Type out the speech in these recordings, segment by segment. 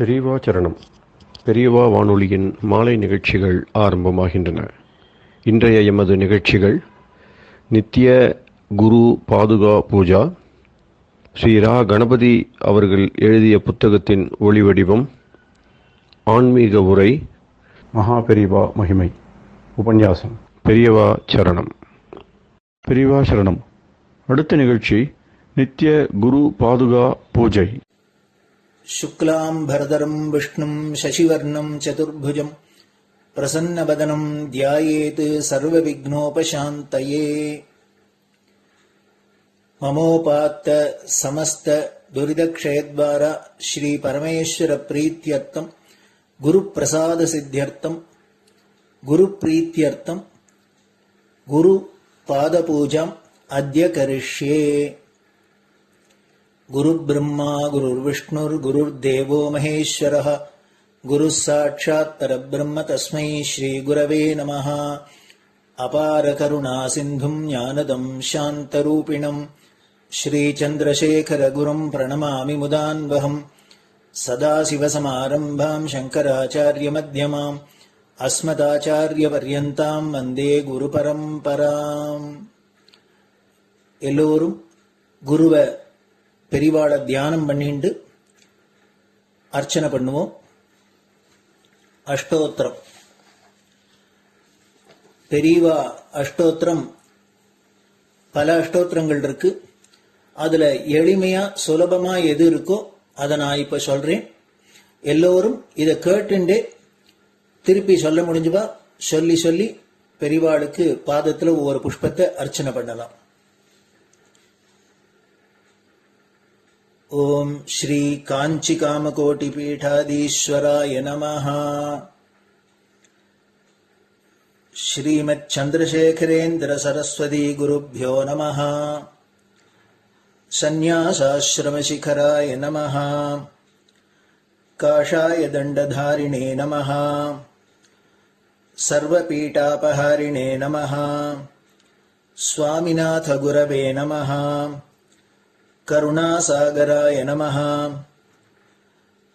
பெரியவா சரணம். பெரியவா வானொலியின் மாலை நிகழ்ச்சிகள் ஆரம்பமாகின்றன. இன்றைய எமது நிகழ்ச்சிகள் நித்திய குரு பாதுகா பூஜா, ஸ்ரீ ரா கணபதி அவர்கள் எழுதிய புத்தகத்தின் ஒளிவடிவம், ஆன்மீக உரை, மகா பெரியவா மகிமை, உபன்யாசம். பெரியவா சரணம். பெரியவா சரணம். அடுத்த நிகழ்ச்சி நித்திய குரு பாதுகா பூஜை. शुक्लां भरदरं विष्णुं शशिवर्णं चतुर्भुजं प्रसन्नवदनं ध्यायेत् सर्वविघ्नोपशान्तये। ममोपात्त समस्त दुरितक्षयद्वारा श्री परमेश्वर प्रीत्यर्थं गुरुप्रसाद सिद्ध्यर्थं गुरुप्रीत्यर्थं गुरुपादपूजाम् अद्य करिष्ये। गुरुर्ब्रह्मा गुरुर्विष्णुर्गुरुर्देवो महेश्वरः गुरुः साक्षात् परब्रह्म तस्मै श्रीगुरवे नमः। अपारकरुणासिन्धुं ज्ञानदं शान्तरूपिणं श्रीचन्द्रशेखरगुरुं प्रणमामि मुदान्वहम्। सदाशिवसमारम्भां शङ्कराचार्यमध्यमाम् अस्मदाचार्यपर्यन्तां वन्दे गुरुपरम्पराम्. எல்லோரும் குருவை பெரிவாளை தியானம் பண்ணிண்டு அர்ச்சனை பண்ணுவோம். அஷ்டோத்திரம். பெரியவா அஷ்டோத்திரம் பல அஷ்டோத்திரங்கள் இருக்கு. அதுல எளிமையா சுலபமா எது இருக்கோ அதை நான் இப்ப சொல்றேன். எல்லோரும் இதை கேட்டுண்டே திருப்பி சொல்ல முடிஞ்சுவா சொல்லி சொல்லி பெரிவாளுக்கு பாதத்துல ஒவ்வொரு புஷ்பத்தை அர்ச்சனை பண்ணலாம். ओम श्री कांची कामकोटि पीठाधीश्वराय नमः. श्रीमत् चंद्रशेखरेन्द्र सरस्वती गुरुभ्यो नमः. संन्यासाश्रम शिखराय नमः. काषाय दंडधारिणे नमः. सर्वपीठापहारिणे नमः. स्वामिनाथ गुरवे नमः. करुणासागराय नमः.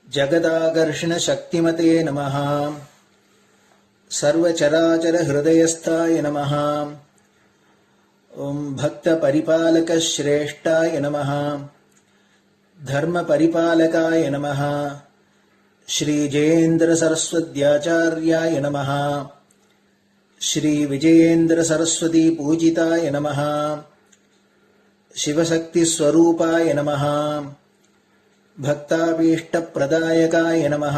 जगदाकर्षण शक्तिमते नमः. सर्वचराचर हृदयस्थाय नमः. ओम भक्त परिपालक श्रेष्ठाय नमः. धर्म परिपालकाय नमः. श्री जयेन्द्र सरस्वत्याचार्याय नमः. श्री विजयेन्द्र सरस्वती पूजिताय नमः. शिवशक्ति स्वरूपाय नमः. भक्ताभीष्ट प्रदायकाय नमः.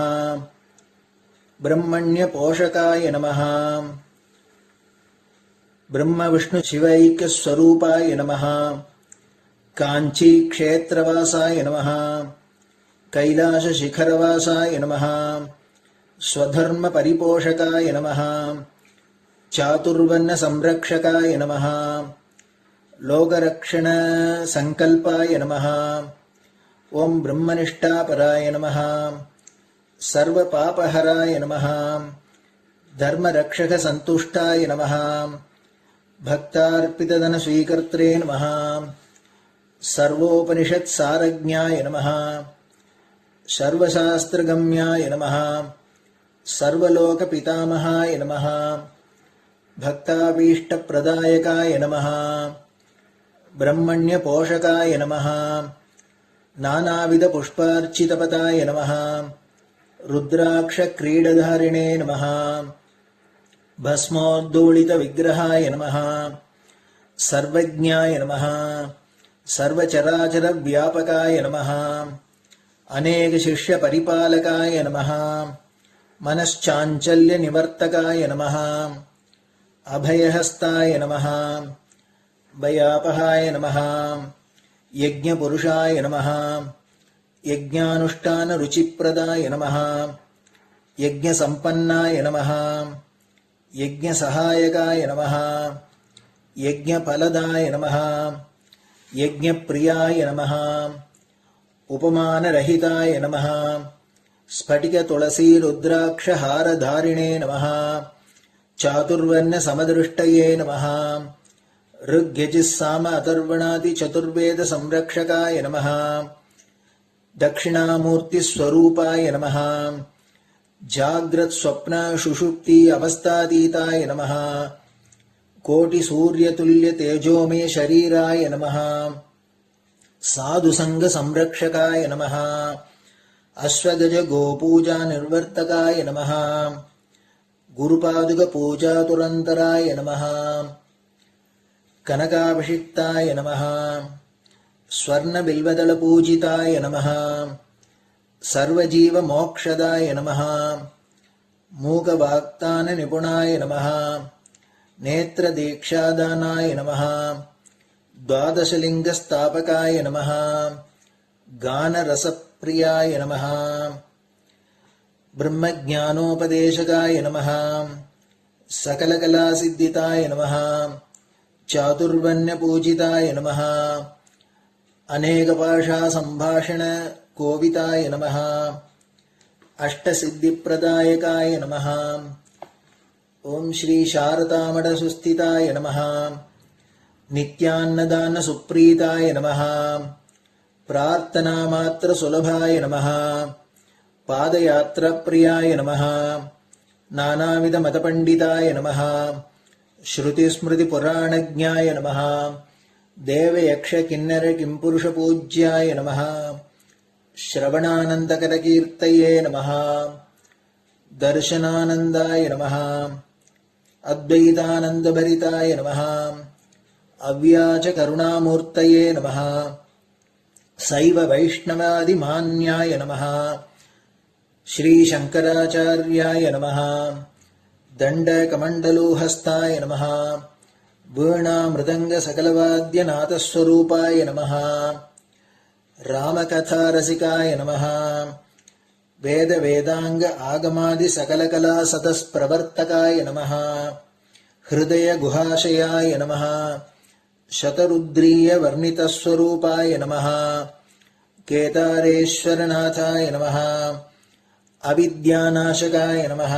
ब्रह्मण्य पोषकाय नमः. ब्रह्म विष्णु शिवैक्य स्वरूपाय नमः. कांची क्षेत्रवासाय नमः. कैलाश शिखरवासाय नमः. स्वधर्म परिपोषकाय नमः. चातुर्वर्ण संरक्षकाय नमः. लोकरक्षण संकल्पाय नमः. ओम ब्रह्मनिष्ठापराय नमः. सर्वपापहराय नमः. धर्मरक्षक संतुष्टाय नमः. भक्तार्पितधन स्वीकर्त्रे नमः. सर्वोपनिषत् सारज्ञाय नमः. सर्वशास्त्रगम्याय नमः. सर्वलोक पितामहाय नमः. भक्ताभीष्ट प्रदायकाय नमः. ब्रह्मण्य पोषकाय नमः. नानाविध पुष्पार्चितपताय नमः. रुद्राक्ष क्रीडधारिणे नमः. भस्मोद्दोलित विग्रहाय नमः. सर्वज्ञाय नमः. सर्वचराचर व्यापकाय नमः. अनेक शिष्य परिपालकाय नमः. मनश्चाञ्चल्य निवर्तकाय नमः. अभयहस्ताय नमः. भयापहाय नमः. यज्ञपुरुषाय नमः. यज्ञानुष्ठान रुचिप्रदाय नमः. यज्ञसम्पन्नाय नमः. यज्ञसहायकाय नमः. यज्ञफलदाय नमः. यज्ञप्रियाय नमः. उपमानरहिताय नमः. स्फटिक तुलसी रुद्राक्ष हारधारिणे नमः. चातुर्वर्ण समदृष्टये नमः. ऋग्यजुस्साम अथर्वणादि चतुर्वेद संरक्षकाय नमः. दक्षिणामूर्तिस्वरूपाय नमः जाग्रत् स्वप्न सुषुप्ति अवस्थातीताय नमः कोटिसूर्यतुल्यतेजोमय शरीराय नमः साधुसङ्गसंरक्षकाय नमः अश्वगज गोपूजा निर्वर्तकाय नमः गुरुपादुकपूजातुरन्तराय नमः कनकाभिषिक्ताय नमः स्वर्णबिल्वदलपूजिताय नमः सर्वजीवमोक्षदाय नमः मूकवाक्ताननिपुणाय नमः नेत्रदीक्षादानाय नमः द्वादशलिङ्गस्थापकाय नमः गानरसप्रियाय नमः ब्रह्मज्ञानोपदेशकाय नमः सकलकलासिद्धिताय नमः चातुर्वर्ण्यपूजिताय नमः अनेकभाषासम्भाषण कोविताय नमः अष्टसिद्धिप्रदायकाय नमः ओम श्री शारदामठसुस्थिताय नमः नित्यान्नदानसुप्रीताय नमः प्रार्थनामात्रसुलभाय नमः पादयात्राप्रियाय नमः नानाविधमतपण्डिताय नमः श्रुतिस्मृतिपुराणज्ञाय नमः देवयक्षकिन्नरकिंपुरुषपूज्याय नमः श्रवणानन्दकरकीर्तये नमः दर्शनानन्दाय नमः अद्वैतानन्दभरिताय नमः अव्याजकरुणामूर्तये नमः शैव वैष्णवादिमान्याय नमः श्रीशङ्कराचार्याय नमः दण्डकमण्डलोहस्ताय नमः वीणामृदङ्गसकलवाद्यनाथस्वरूपाय नमः रामकथारसिकाय नमः वेदवेदाङ्ग आगमादिसकलकलासतस्प्रवर्तकाय नमः हृदयगुहाशयाय नमः शतरुद्रीयवर्णितस्वरूपाय नमः केदारेश्वरनाथाय नमः अविद्यानाशकाय नमः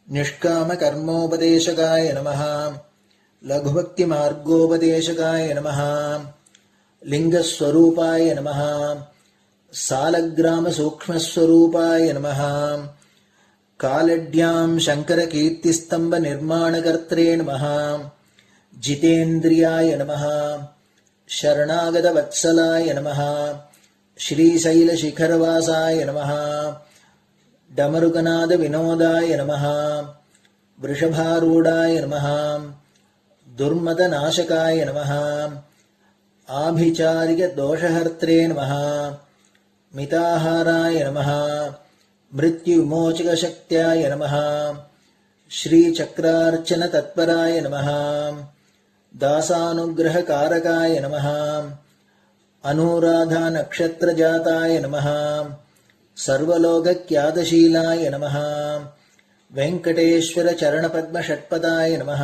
निष्कामकर्मोपदेशकाय नमः लघुभक्तिमार्गोपदेशकाय नमः लिङ्गस्वरूपाय नमः सालग्रामसूक्ष्मस्वरूपाय नमः कालड्यां शङ्करकीर्तिस्तम्भनिर्माणकर्त्रे नमः जितेन्द्रियाय नमः शरणागतवत्सलाय नमः श्रीशैलशिखरवासाय नमः डमरुकनादविनोदाय नमः वृषभारूढाय नमः दुर्मदनाशकाय नमः आभिचारिकदोषहर्त्रे नमः मिताहाराय नमः मृत्युविमोचकशक्त्याय नमः श्रीचक्रार्चनतत्पराय नमः दासानुग्रहकारकाय नमः अनुराधानक्षत्रजाताय नमः सर्वलोकख्यातशीलाय नमः वेङ्कटेश्वरचरणपद्मषट्पदाय नमः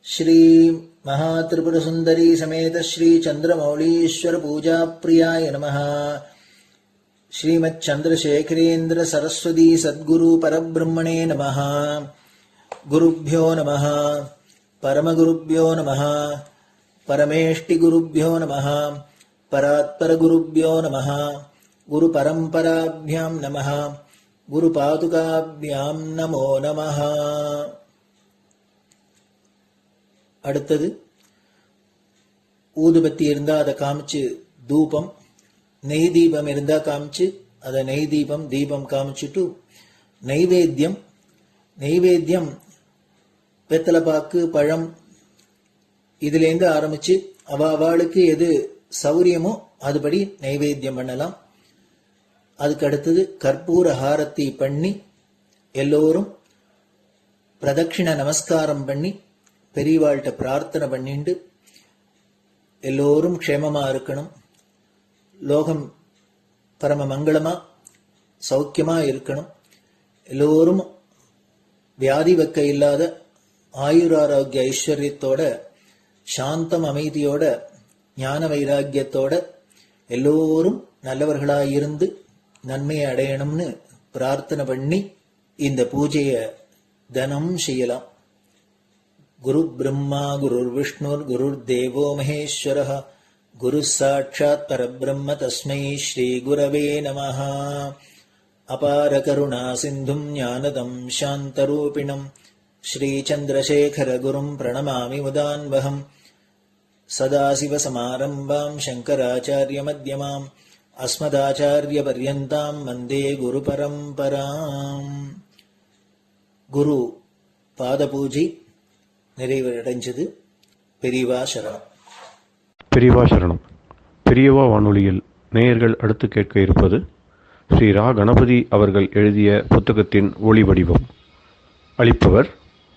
श्री महात्रिपुरसुन्दरी समेत श्री चन्द्रमौलीश्वर पूजाप्रियाय नमः श्रीमच्चन्द्रशेखरेन्द्र सरस्वती सद्गुरु परब्रह्मणे नमः गुरुभ्यो नमः परमगुरुभ्यो नमः परमेष्टिगुरुभ्यो नमः परात्परगुरुभ्यो नमः गुरुपरम्पराभ्यां नमः गुरुपादुकाभ्यां नमो नमः. அடுத்தது ஊதுபத்தி இருந்தா அதை காமிச்சு தூபம், நெய் தீபம் இருந்தா காமிச்சு அதை நெய் தீபம் தீபம் காமிச்சுட்டு நைவேத்தியம் வெத்தலைப்பாக்கு பழம் இதுலேருந்து ஆரம்பிச்சு அவளுக்கு எது சௌரியமோ அதுபடி நைவேத்தியம் பண்ணலாம். அதுக்கு அடுத்தது கற்பூர ஹாரத்தி பண்ணி எல்லோரும் பிரதட்சிண நமஸ்காரம் பண்ணி பெரியவாள்கிட்ட பிரார்த்தனை பண்ணிண்டு எல்லோரும் க்ஷேமமா இருக்கணும், லோகம் பரம மங்களமா சௌக்கியமா இருக்கணும், எல்லோரும் வியாதி வெக்க இல்லாத ஆயுராரோக்கிய ஐஸ்வர்யத்தோட சாந்தம் அமைதியோட ஞான வைராக்கியத்தோட எல்லோரும் நல்லவர்களாயிருந்து நன்மையை அடையணும்னு பிரார்த்தனை பண்ணி இந்த பூஜையை தினம் செய்யலாம். குரு பிரம்மா குருர் விஷ்ணுர் குருர் தேவோ மகேஸ்வரः குரு சாட்சாத் பரபிரம்ம தஸ்மை ஸ்ரீ குரவே நமஹ. அபார கருணா சிந்தும் ஞானதம் சாந்தரூபிணம் ஸ்ரீ சந்திரசேகர குரும் பிரணமாமி முதான்வகம். சதாசிவசமாரம்பாம் சங்கராச்சாரிய மத்யமாம் அஸ்மதாச்சாரிய பர்யந்தாம் வந்தே குரு பரம்பராம். குரு பாத பூஜை நிறைவடைஞ்சது. பெரியவா சரணம். பெரியவா சரணம். பெரியவா வானொலியில் நேயர்கள் அடுத்து கேட்க இருப்பது ஸ்ரீ ரா கணபதி அவர்கள் எழுதிய புத்தகத்தின் ஒளி வடிவம். அளிப்பவர்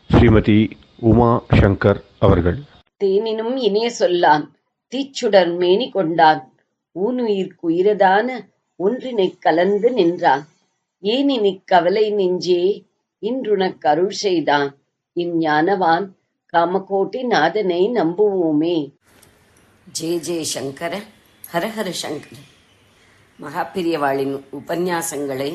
ஸ்ரீமதி உமா சங்கர் அவர்கள். தேனினும் இனிய சொல்லான் தீச்சுடர் மேனி கொண்டான் ஊனுயிர்க்குயிரதான ஒன்றினைக் கலந்து நின்றான் ஏனினிக் கவலை நெஞ்சே இன்றுனக் அருள் செய்தான் இஞ்ஞானவான் காமகோட்டி நாதனை நம்புவோமே. ஜெய ஜெய சங்கர ஹரஹர சங்கர. மகாபெரியவாளின் உபன்யாசங்களை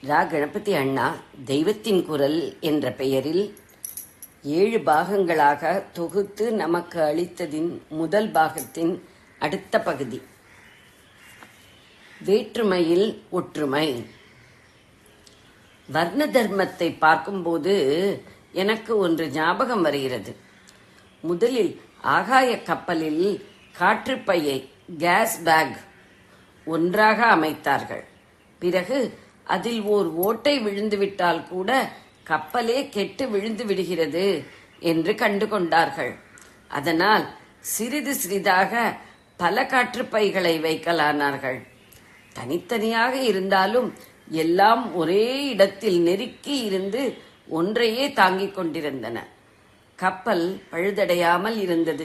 ரா கணபதி அண்ணா தெய்வத்தின் குரல் என்ற பெயரில் 7 பாகங்களாக தொகுத்து நமக்கு அளித்ததின் முதல் பாகத்தின் அடுத்த பகுதி. வேற்றுமையில் ஒற்றுமை. வர்ண தர்மத்தை பார்க்கும்போது எனக்கு ஒன்று ஞாபகம் வருகிறது. முதலில் ஆகாய கப்பலில் காற்றுப்பையை கேஸ் பேக் ஒன்றாக அமைத்தார்கள். பிறகு அதில் ஓர் ஓட்டை விழுந்துவிட்டால் கூட கப்பலே கெட்டு விழுந்து விடுகிறது என்று கண்டு கொண்டார்கள். அதனால் சிறிது சிறிதாக பல காற்றுப்பைகளை வைக்கலானார்கள். தனித்தனியாக இருந்தாலும் எல்லாம் ஒரே இடத்தில் நெருக்கி இருந்து ஒன்றையே தாங்கிக் கொண்டிருந்தன. கப்பல் பழுதடையாமல் இருந்தது.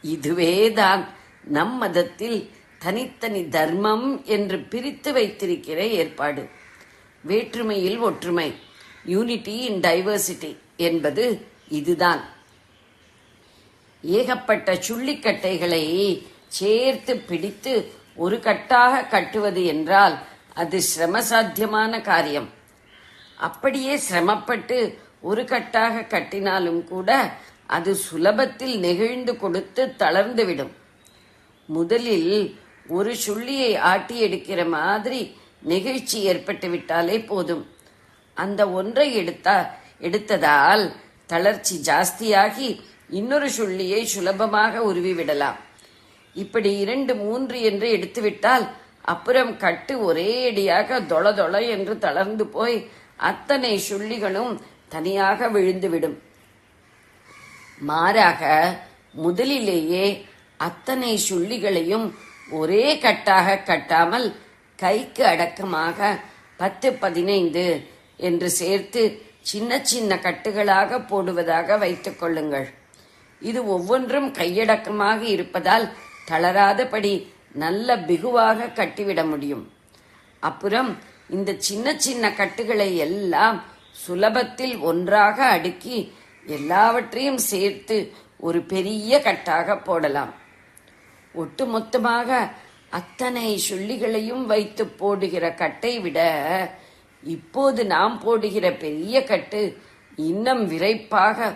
இதுவேதான் நம் மதத்தில் தனித்தனி தர்மம் என்று பிரித்து வைத்திருக்கிற ஏற்பாடு. வேற்றுமையில் ஒற்றுமை, யூனிட்டி இன் டைவர்சிட்டி என்பது இதுதான். ஏகப்பட்ட சுள்ளிக்கட்டைகளை சேர்த்து பிடித்து ஒரு கட்டாக கட்டுவது என்றால் அது சிரமசாத்தியமான காரியம். அப்படியே சிரமப்பட்டு ஒரு கட்டாக கட்டினாலும் கூட அது சுலபத்தில் நெகிழ்ந்து கொடுத்து தளர்ந்துவிடும். முதலில் ஒரு சுள்ளியை ஆட்டி எடுக்கிற மாதிரி நெகிழ்ச்சி ஏற்பட்டு விட்டாலே போதும். அந்த ஒன்றை எடுத்ததால் தளர்ச்சி ஜாஸ்தியாகி இன்னொரு சுள்ளியை சுலபமாக உருவிவிடலாம். இப்படி 2, 3 என்று எடுத்துவிட்டால் அப்புறம் கட்டு ஒரே அடியாக தொள தொள என்று தளர்ந்து போய் அத்தனை சுள்ளிகளும் தனியாக விழுந்துவிடும். மாறாக முதலிலேயே அத்தனை சுள்ளிகளையும் ஒரே கட்டாக கட்டாமல் கைக்கு அடக்கமாக 10, 15 என்று சேர்த்து சின்ன சின்ன கட்டுகளாக போடுவதாக வைத்துக் கொள்ளுங்கள். இது ஒவ்வொன்றும் கையடக்கமாக இருப்பதால் தளராதபடி நல்ல பிகுவாக கட்டிவிட முடியும். அப்புறம் இந்த சின்ன சின்ன கட்டுகளை எல்லாம் சுலபத்தில் ஒன்றாக அடுக்கி எல்லாவற்றையும் சேர்த்து ஒரு பெரிய கட்டாக போடலாம். ஒட்டுமொத்தமாக அத்தனை சுள்ளிகளையும் வைத்து போடுகிற கட்டை விட இப்போது நாம் போடுகிற பெரிய கட்டு இன்னும் விரைப்பாக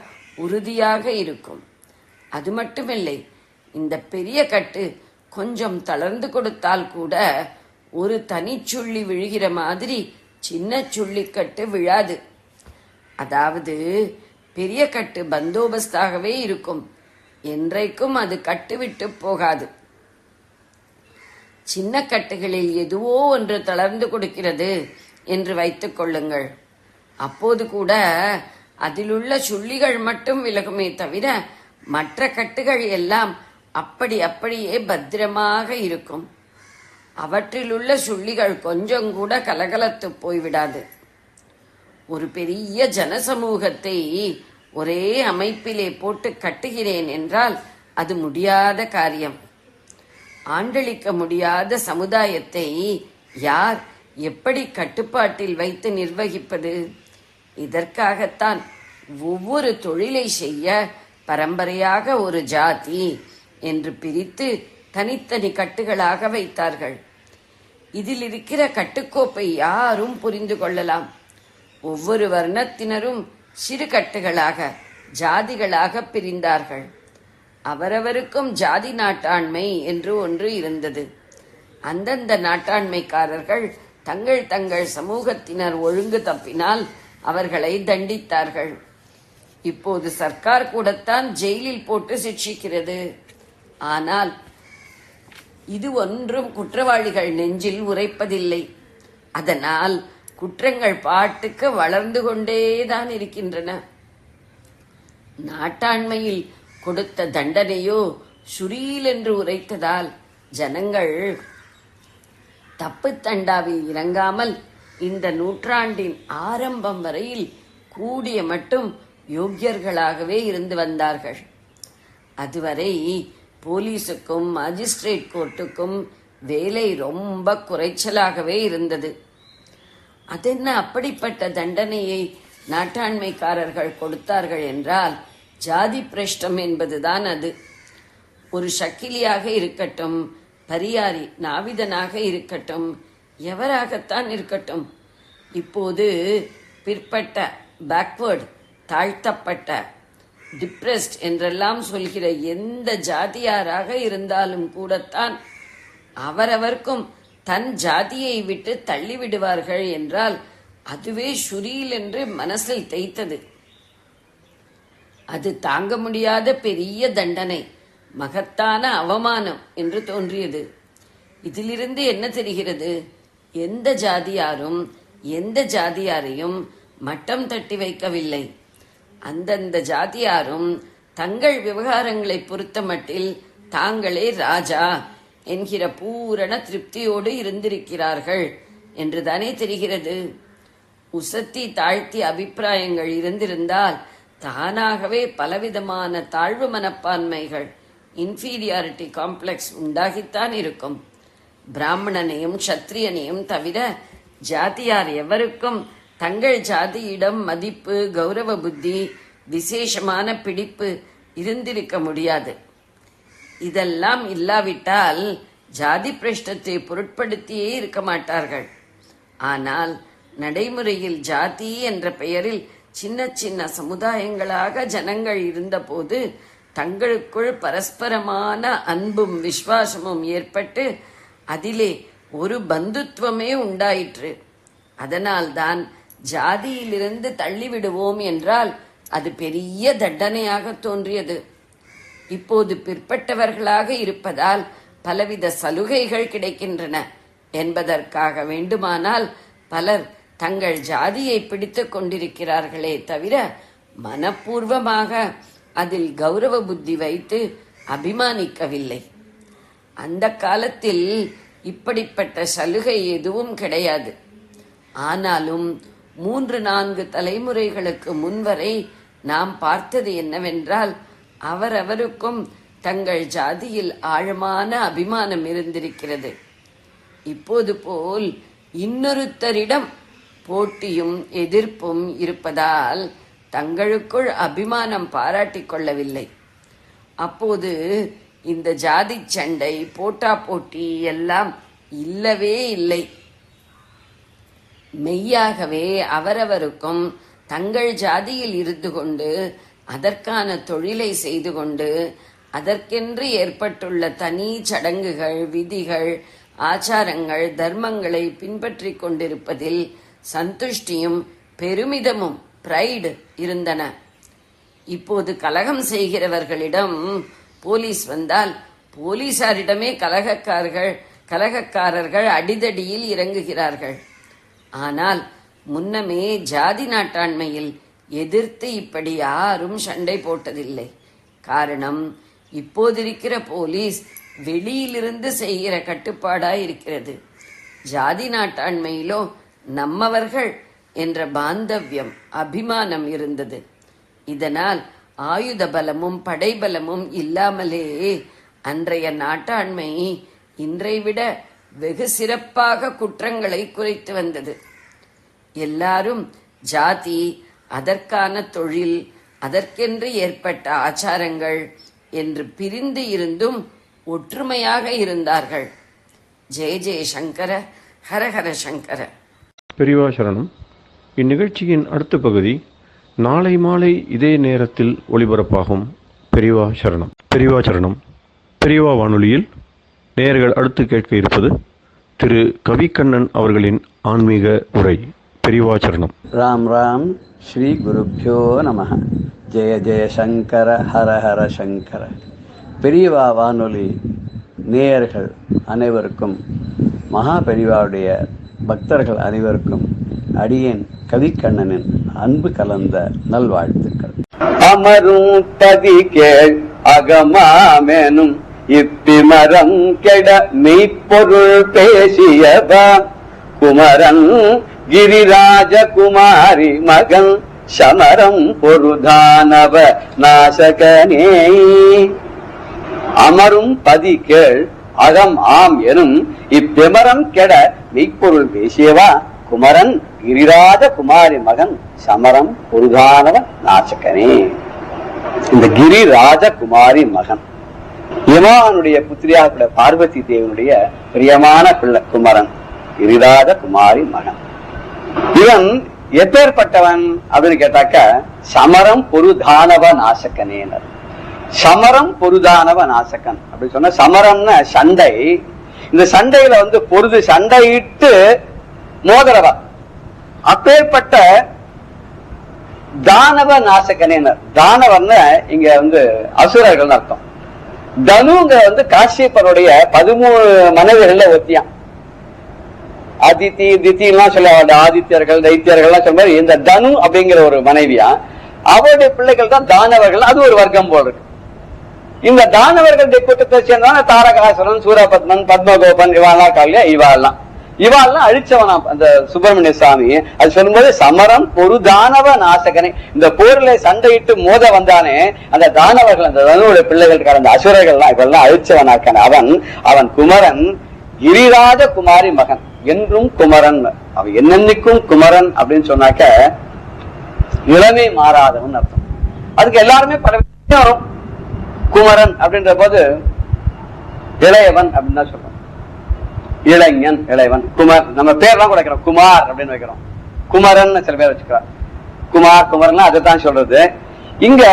உறுதியாக இருக்கும். அது மட்டுமில்லை, இந்த பெரிய கட்டு கொஞ்சம் தளர்ந்து கொடுத்தால் கூட ஒரு தனிச்சுள்ளி விழுகிற மாதிரி சின்ன சுள்ளிக்கட்டு விழாது. அதாவது பெரிய கட்டு பந்தோபஸ்தாகவே இருக்கும். என்றைக்கும் அது கட்டுவிட்டு போகாது. சின்ன கட்டுகளில் எதுவோ ஒன்று தளர்ந்து கொடுக்கிறது என்று வைத்துக் கொள்ளுங்கள். அப்போது கூட அதிலுள்ள சுள்ளிகள் மட்டும் விலகுமே தவிர மற்ற கட்டுகள் எல்லாம் அப்படியே பத்திரமாக இருக்கும். அவற்றிலுள்ள சுள்ளிகள் கொஞ்சம் கூட கலகலத்து போய்விடாது. ஒரு பெரிய ஜனசமூகத்தை ஒரே அமைப்பிலே போட்டு கட்டுகிறேன் என்றால் அது முடியாத காரியம். ஆண்டளிக்க முடியாத சமுதாயத்தை யார் எப்படி கட்டுப்பாட்டில் வைத்து நிர்வகிப்பது? இதற்காகத்தான் ஒவ்வொரு தொழிலை செய்ய பரம்பரையாக ஒரு ஜாதி என்று பிரித்து தனித்தனி கட்டுகளாக வைத்தார்கள். இதில் இருக்கிற கட்டுக்கோப்பை யாரும் புரிந்து கொள்ளலாம். ஒவ்வொரு வர்ணத்தினரும் சிறு கட்டுகளாக ஜாதிகளாக பிரிந்தார்கள். அவரவருக்கும் ஜாதி நாட்டாண்மை என்று ஒன்று இருந்தது. அந்தந்த நாட்டாண்மைக்காரர்கள் தங்கள் தங்கள் சமூகத்தினர் ஒழுங்கு தப்பினால் அவர்களை தண்டித்தார்கள். இப்போது சர்க்கார் கூடத்தான் ஜெயிலில் போட்டு சிக்ஷிக்கிறது. ஆனால் இது ஒன்றும் குற்றவாளிகள் நெஞ்சில் உரைப்பதில்லை. அதனால் குற்றங்கள் பாட்டுக்கு வளர்ந்து கொண்டேதான் இருக்கின்றன. நாட்டாண்மையில் கொடுத்த தண்டனையோ சுரீல் என்று உரைத்ததால் ஜனங்கள் தப்பு தண்டாவில் இறங்காமல் இந்த நூற்றாண்டின் ஆரம்பம் வரையில் கூடிய மட்டும் யோக்கியர்களாகவே இருந்து வந்தார்கள். அதுவரை போலீஸுக்கும் மாஜிஸ்ட்ரேட் கோர்ட்டுக்கும் வேலை ரொம்ப குறைச்சலாகவே இருந்தது. அதென்ன அப்படிப்பட்ட தண்டனையை நாட்டாண்மைக்காரர்கள் கொடுத்தார்கள் என்றால் ஜாதி பிரஷ்டம் என்பதுதான் அது. ஒரு ஷக்கிலியாக இருக்கட்டும், பரியாரி நாவிதனாக இருக்கட்டும், எவராகத்தான் இருக்கட்டும், இப்போது பிற்பட்ட, பேக்வர்டு, தாழ்த்தப்பட்ட, டிப்ரெஸ்ட் என்றெல்லாம் சொல்கிற எந்த ஜாதியாராக இருந்தாலும் கூடத்தான் அவரவர்க்கும் தன் ஜாதியை விட்டு தள்ளிவிடுவார்கள் என்றால் அதுவே சுரீல் என்று மனசில் தைத்தது. அது தாங்க முடியாத பெரிய தண்டனை, மகத்தான அவமானம் என்று தோன்றியது. இதிலிருந்து என்ன தெரிகிறது? எந்த ஜாதியாரும் எந்த ஜாதியாரையும் மட்டம் தட்டி வைக்கவில்லை. அந்தந்த ஜாதியாரும் தங்கள் விவகாரங்களை பொறுத்த மட்டில் தாங்களே ராஜா என்கிற பூரண திருப்தியோடு இருந்திருக்கிறார்கள் என்றுதானே தெரிகிறது. உசத்தி தாழ்த்தி அபிப்பிராயங்கள் இருந்திருந்தால் தானாகவே பலவிதமான தாழ்வு மனப்பான்மைகள், இன்ஃபீரியாரிட்டி காம்ப்ளெக்ஸ் உண்டாகித்தான் இருக்கும். பிராமணனையும் சத்திரியனையும் தவிர ஜாதியார் எவருக்கும் தங்கள் ஜாதியிடம் மதிப்பு, கௌரவ புத்தி, விசேஷமான பிடிப்பு இருந்திருக்க முடியாது. இதெல்லாம் இல்லாவிட்டால் ஜாதி பிரஷ்டத்தை பொருட்படுத்தியே இருக்க மாட்டார்கள். ஆனால் நடைமுறையில் ஜாதி என்ற பெயரில் சின்ன சின்ன சமுதாயங்களாக ஜனங்கள் இருந்தபோது தங்களுக்குள் பரஸ்பரமான அன்பும் விசுவாசமும் ஏற்பட்டு அதிலே ஒரு பந்துத்துவமே உண்டாயிற்று. அதனால்தான் ஜாதியிலிருந்து தள்ளிவிடுவோம் என்றால் அது பெரிய தண்டனையாக தோன்றியது. இப்போது பிற்பட்டவர்களாக இருப்பதால் பலவித சலுகைகள் கிடைக்கின்றன என்பதற்காக வேண்டுமானால் பலர் தங்கள் ஜாதியை பிடித்துக் கொண்டிருக்கிறார்களே தவிர மனப்பூர்வமாக அதில் கௌரவ புத்தி வைத்து அபிமானிக்கவில்லை. அந்த காலத்தில் இப்படிப்பட்ட சலுகை எதுவும் கிடையாது. ஆனாலும் 3-4 தலைமுறைகளுக்கு முன்வரை நாம் பார்த்தது என்னவென்றால் அவரவருக்கும் தங்கள் ஜாதியில் ஆழமான அபிமானம் இருந்திருக்கிறது. இப்போது போல் இன்னொருத்தரிடம் போட்டியும் எதிர்ப்பும் இருப்பதால் தங்களுக்குள் அபிமானம் பாராட்டிக் கொள்ளவில்லை. அப்போது இந்த ஜாதி சண்டை, போட்டா போட்டி எல்லாம் இல்லவே இல்லை. மெய்யாகவே அவரவருக்கும் தங்கள் ஜாதியில் இருந்து கொண்டு அதற்கான தொழிலை செய்து கொண்டு அதற்கென்று ஏற்பட்டுள்ள தனி சடங்குகள், விதிகள், ஆச்சாரங்கள், தர்மங்களை பின்பற்றி கொண்டிருப்பதில் சந்துஷ்டியும் பெருமிதமும் பிரைடு இருந்தன. இப்போது கலகம் செய்கிறவர்களிடம் போலீஸ் வந்தால் போலீசாரிடமே கலகக்காரர்கள் அடிதடியில் இறங்குகிறார்கள். ஆனால் முன்னமே ஜாதி நாட்டாண்மையில் எதிர்த்து இப்படி யாரும் சண்டை போட்டதில்லை. காரணம், இப்போதிருக்கிற போலீஸ் வெளியிலிருந்து செய்கிற கட்டுப்பாடாய் இருக்கிறது. ஜாதி நாட்டாண்மையிலோ நம்மவர்கள் என்ற பாந்தவியம், அபிமானம் இருந்தது. இதனால் ஆயுத பலமும் படைபலமும் இல்லாமலே அன்றைய நாட்டாண்மை இன்றை விட வெகு சிறப்பாக குற்றங்களை குறைத்து வந்தது. எல்லாரும் ஜாதி, அதற்கான தொழில், அதற்கென்று ஏற்பட்ட ஆச்சாரங்கள் என்று பிரிந்து இருந்தும் ஒற்றுமையாக இருந்தார்கள். ஜெய ஜெய சங்கர, ஹரஹர சங்கர. பெரியவா சரணம். இந்நிகழ்ச்சியின் அடுத்த பகுதி நாளை மாலை இதே நேரத்தில் ஒளிபரப்பாகும். பெரியவா சரணம். பெரியவா சரணம். பெரியவா வானொலியில் நேயர்கள் அடுத்து கேட்க இருப்பது திரு கவிக்கண்ணன் அவர்களின் ஆன்மீக உரை. பெரியவா சரணம். ராம் ராம். ஸ்ரீ குருப்யோ நமஹ. ஜெய ஜெய சங்கர ஹர ஹர சங்கர. பெரியவா வானொலி நேயர்கள் அனைவருக்கும், மகா பெரியவாவுடைய பக்தர்கள் அனைவருக்கும் அடியேன் கவிக்கண்ணனின் அன்பு கலந்த நல்வாழ்த்துக்கள். அமரும் பதி கேள் அகமாமெனும் இப்பிமரம் கெட மெய்ப்பொருள் பேசியவா குமரன் கிரிராஜகுமாரி மகன் சமரம் பொருதானவ நாசகனே. அமரும் பதி கேள் அகம் ஆம் எனும் இப்பிமரம் கெட மெய்ப்பொருள் பேசியவா குமரன் கிரிராஜ குமாரி மகன் சமரம் பொருதானவ நாசகனே. இந்த கிரிராஜ குமாரி மகன் யமானுடைய புத்திரியாக பார்வதி தேவனுடைய பிரியமான பிள்ளை குமரன், கிரிராஜ குமாரி மகன். இவன் எப்பேற்பட்டவன் அப்படின்னு கேட்டாக்க சமரம் பொருதானவ நாசகனேனர். சமரம் பொருதானவ நாசகன் அப்படி சொன்ன, சமரம்னா சண்டை. இந்த சண்டையில பொருது சண்டையிட்டு மோதரவா அப்பேற்பட்ட தானவ நாசகனேனர். தானவர்னு இங்க அசுரர்கள் அர்த்தம். தனுங்க காசியப்பருடைய 13 மனைவிகள்ல ஒத்தியான். அதித்தி தித்தி எல்லாம் சொல்ல, ஆதித்யர்கள் தைத்தியர்கள் சொல்ல, இந்த தனு அப்படிங்கிற ஒரு மனைவியா அவருடைய பிள்ளைகள் தான் தானவர்கள். அது ஒரு வர்க்கம் போல் இருக்கு. இந்த தானவர்களுடைய கூட்டத்தை சேர்ந்தவன தாரகாசுரன், சூரபத்மன், பத்மகோபன், இவாள்லாம் அழிச்சவனா அந்த சுப்பிரமணிய சுவாமி. அது சொல்லும்போது சமரம் பொருதானவ நாசகனே. இந்த போர்ல சண்டையிட்டு மோத வந்தானே அந்த தானவர்கள், அந்த தனுடைய பிள்ளைகள், அந்த அசுரர்கள்லாம் இவெல்லாம் அழிச்சவனாக்கான அவன் குமரன் கிரிராஜ குமாரி மகன். என்றும் குமரன், அவன் என்னன்னைக்கும் குமரன் அப்படின்னு சொன்னாக்க இளமை மாறாதவன் அர்த்தம். அதுக்கு எல்லாருமே பல விஷயம் வரும். குமரன் அப்படின்ற போது இளையவன் அப்படின்னு தான் சொல்றோம். இளைஞன், இளையவன், குமார். நம்ம பேர்லாம் கூட வைக்கிறோம், குமார் அப்படின்னு வைக்கிறோம். குமரன் சில பேர் வச்சுக்கிறார். குமார் குமரன் அதைத்தான் சொல்றது. இங்க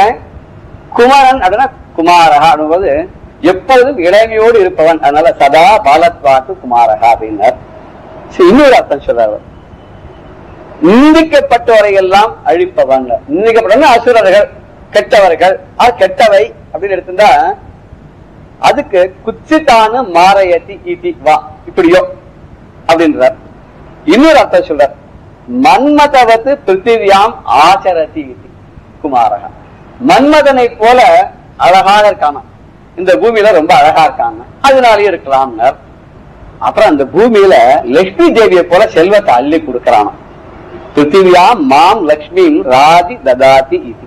குமரன் அப்படின்னா குமாரகா அப்படின்போது எப்பொழுதும் இளைமையோடு இருப்பவன். அதனால சதா பாலத்வாக்கு குமாரகா அப்படின்னார். இன்னொரு அர்த்தம் சொல்றாரு, நிந்திக்கப்பட்டவரை எல்லாம் அழிப்பவன். நிந்திக்கப்பட்ட அசுரர்கள், கெட்டவர்கள், கெட்டவை அப்படின்னு எடுத்திருந்தா அதுக்கு குச்சித்தானு மாரையத்தி ஈட்டி வா இப்படியோ அப்படின்றார். இன்னொரு அர்த்தம் சொல்றார், மன்மதவத்து பிருத்திவியாம் ஆச்சரதி ஈட்டி குமாரகா. மன்மதனை போல அழகாக இருக்கான, இந்த பூமியில ரொம்ப அழகா இருக்காங்க, அதனாலயும் இருக்கலாம். அப்புறம் அந்த பூமியில லட்சுமி தேவியை போல செல்வத்தை அள்ளி கொடுக்கறான. பிருத்திவியாம் மாம் லட்சுமி ராதி ததாதி ஈட்டி.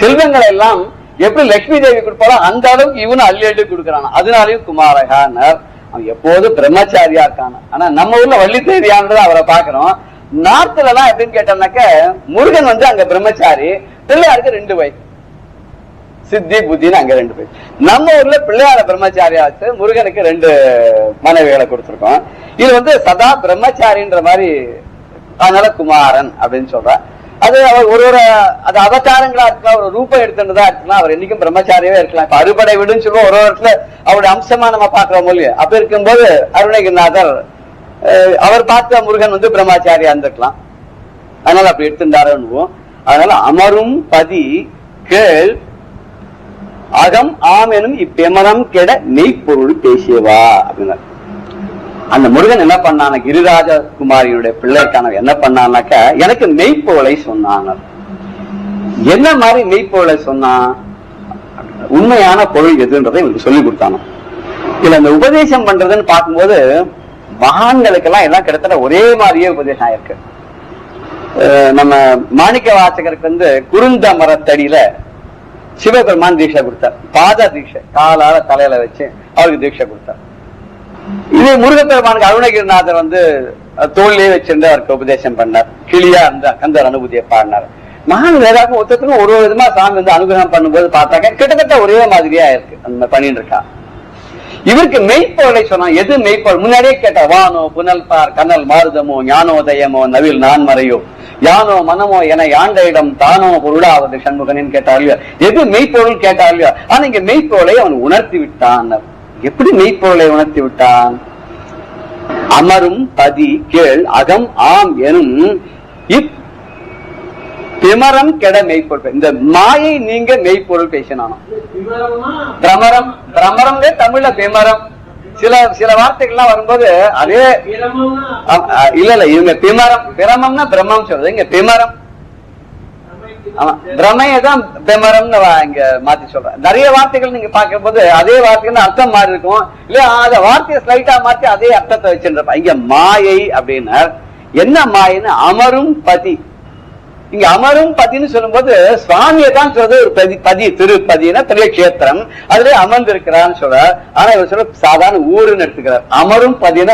செல்வங்களை எல்லாம் எப்படி லட்சுமி தேவி கொடுப்பாளோ அந்த அளவுக்கு இவனு அள்ளி அள்ளி கொடுக்கறான், அதனாலயும் குமாரகானர். அவன் எப்போதும் பிரம்மச்சாரியா இருக்கான. ஆனா நம்ம ஊர்ல வள்ளி தேவியானது அவரை பாக்குறோம். நார்த்ல எல்லாம் எப்படின்னு கேட்டோம்னாக்க முருகன் அங்க பிரம்மச்சாரி, பிள்ளையாருக்கு 2 வயசு, சித்தி புத்தின்னு அங்க 2 பேர். நம்ம ஊர்ல பிள்ளையார பிரம்மச்சாரியா வச்சு முருகனுக்கு 2 மனைவிகளை கொடுத்திருக்கோம். இது சதா பிரம்மச்சாரின்ற மாதிரி, அதனால குமாரன் அப்படின்னு சொல்ற. அது அவர் ஒரு அது அவதாரங்களா இருக்கலாம், ஒரு ரூபம் எடுத்துதான் இருக்கலாம். அவர் என்னைக்கும் பிரம்மச்சாரியாவே இருக்கலாம். இப்ப அறுபடை விடுன்னு சொல்லுவோம், ஒரு இடத்துல அவருடைய அம்சமா நம்ம பாக்குறோம் இல்லையா. அப்ப இருக்கும்போது அருணகிரிநாதர் அவர் பார்த்த முருகன் பிரம்மச்சாரியா இருந்திருக்கலாம். அதனால அப்படி எடுத்துட்டாருன்னு. அதனால அமரும் பதி கேள் அகம் ஆம் எனும் இப்பெமரம் கெட மெய்ப்பொருள் பேசியவா அப்படின்னா. அந்த முருகன் என்ன பண்ணான, கிரிராஜ குமாரியுடைய பிள்ளைக்கான என்ன பண்ணான்னாக்க எனக்கு மெய்ப்பொருளை சொன்னான். என்ன மாதிரி மெய்ப்பொருளை சொன்னான், உண்மையான பொருள் எதுன்றதை இவருக்கு சொல்லி கொடுத்தானோ. இதுல அந்த உபதேசம் பண்றதுன்னு பார்க்கும்போது மகான்களுக்கெல்லாம் எல்லாம் கிட்டத்தட்ட ஒரே மாதிரியே உபதேசம் ஆயிருக்கு. நம்ம மாணிக்க வாசகருக்கு குருந்த மரத்தடியில சிவபெருமான் தீட்சை கொடுத்தார். பாத தீட்சை, காலால தலையில வச்சு அவருக்கு தீட்சை கொடுத்தார். இது முருகப்பெருமானுக்கு அருணகிரிநாதர் தோல்லையே வச்சிருந்து அவருக்கு உபதேசம் பண்ணார். கிளியா இருந்த கந்தர் அனுபூதியை பாடினார். மகான் வேதாக்கும் ஒருத்தருக்கும் ஒரு விதமா சாமி அனுகிரகம் பண்ணும்போது பார்த்தாக்க கிட்டத்தட்ட ஒரே மாதிரியா இருக்கு அந்த பண்ணிட்டு இருக்கா. இவருக்கு மெய்ப்பொருளை சொன்னா, எது மெய்ப்பொருள் முன்னாடியே கேட்ட, வானோ புனல் பார் கனல் மாருதமோ ஞானோதயமோ நவில் நான்மறையோ யானோ மனமோ என யாண்ட இடம் தானோ பொருளாவது சண்முகனின்னு கேட்டார் இல்லையா? எது மெய்ப்பொருள் கேட்டார் இல்லையா? ஆனா இங்க மெய்ப்பொருளை அவன் உணர்த்தி விட்டான். எப்படி மெய்ப்பொருளை உணர்த்தி விட்டான்? அமரும் பதி கேள் அகம் ஆம் எனும் பிமரம் கெட மெய்ப்பொருள். இந்த மாயை நீங்க மெய்ப்பொருள் பேசினானோ. பிரமரம் பிரமரம் தமிழ்ல பிமரம். சில வார்த்தைகள்லாம் வரும்போது அதே இல்ல இவங்க பிமரம் பிரமம்னா பிரம்மம் சொல்றது, இங்க பிமரம். ஆமா, பிரமையதான் பிமரம்னு இங்க மாத்தி சொல்றேன். நிறைய வார்த்தைகள் நீங்க பார்க்கும் போது அதே வார்த்தைக்கு அர்த்தம் மாறி இருக்கும் இல்ல, அந்த வார்த்தையை ஸ்லைட்டா மாத்தி அதே அர்த்தத்தை வச்சுருப்பா. இங்க மாயை அப்படின்னா என்ன மாயின்னு அமரும் பதி. இங்க அமரும் பதின்னு சொல்லும் போது சுவாமியை தான் சொல்றது. ஒரு பதி திருப்பதினா பெரிய கஷேத்திரம், அதுல அமர்ந்து இருக்கிறான்னு சொல்ற. ஆனா இவர் சொல்ல சாதாரண ஊருன்னு எடுத்துக்கிறார். அமரும் பதின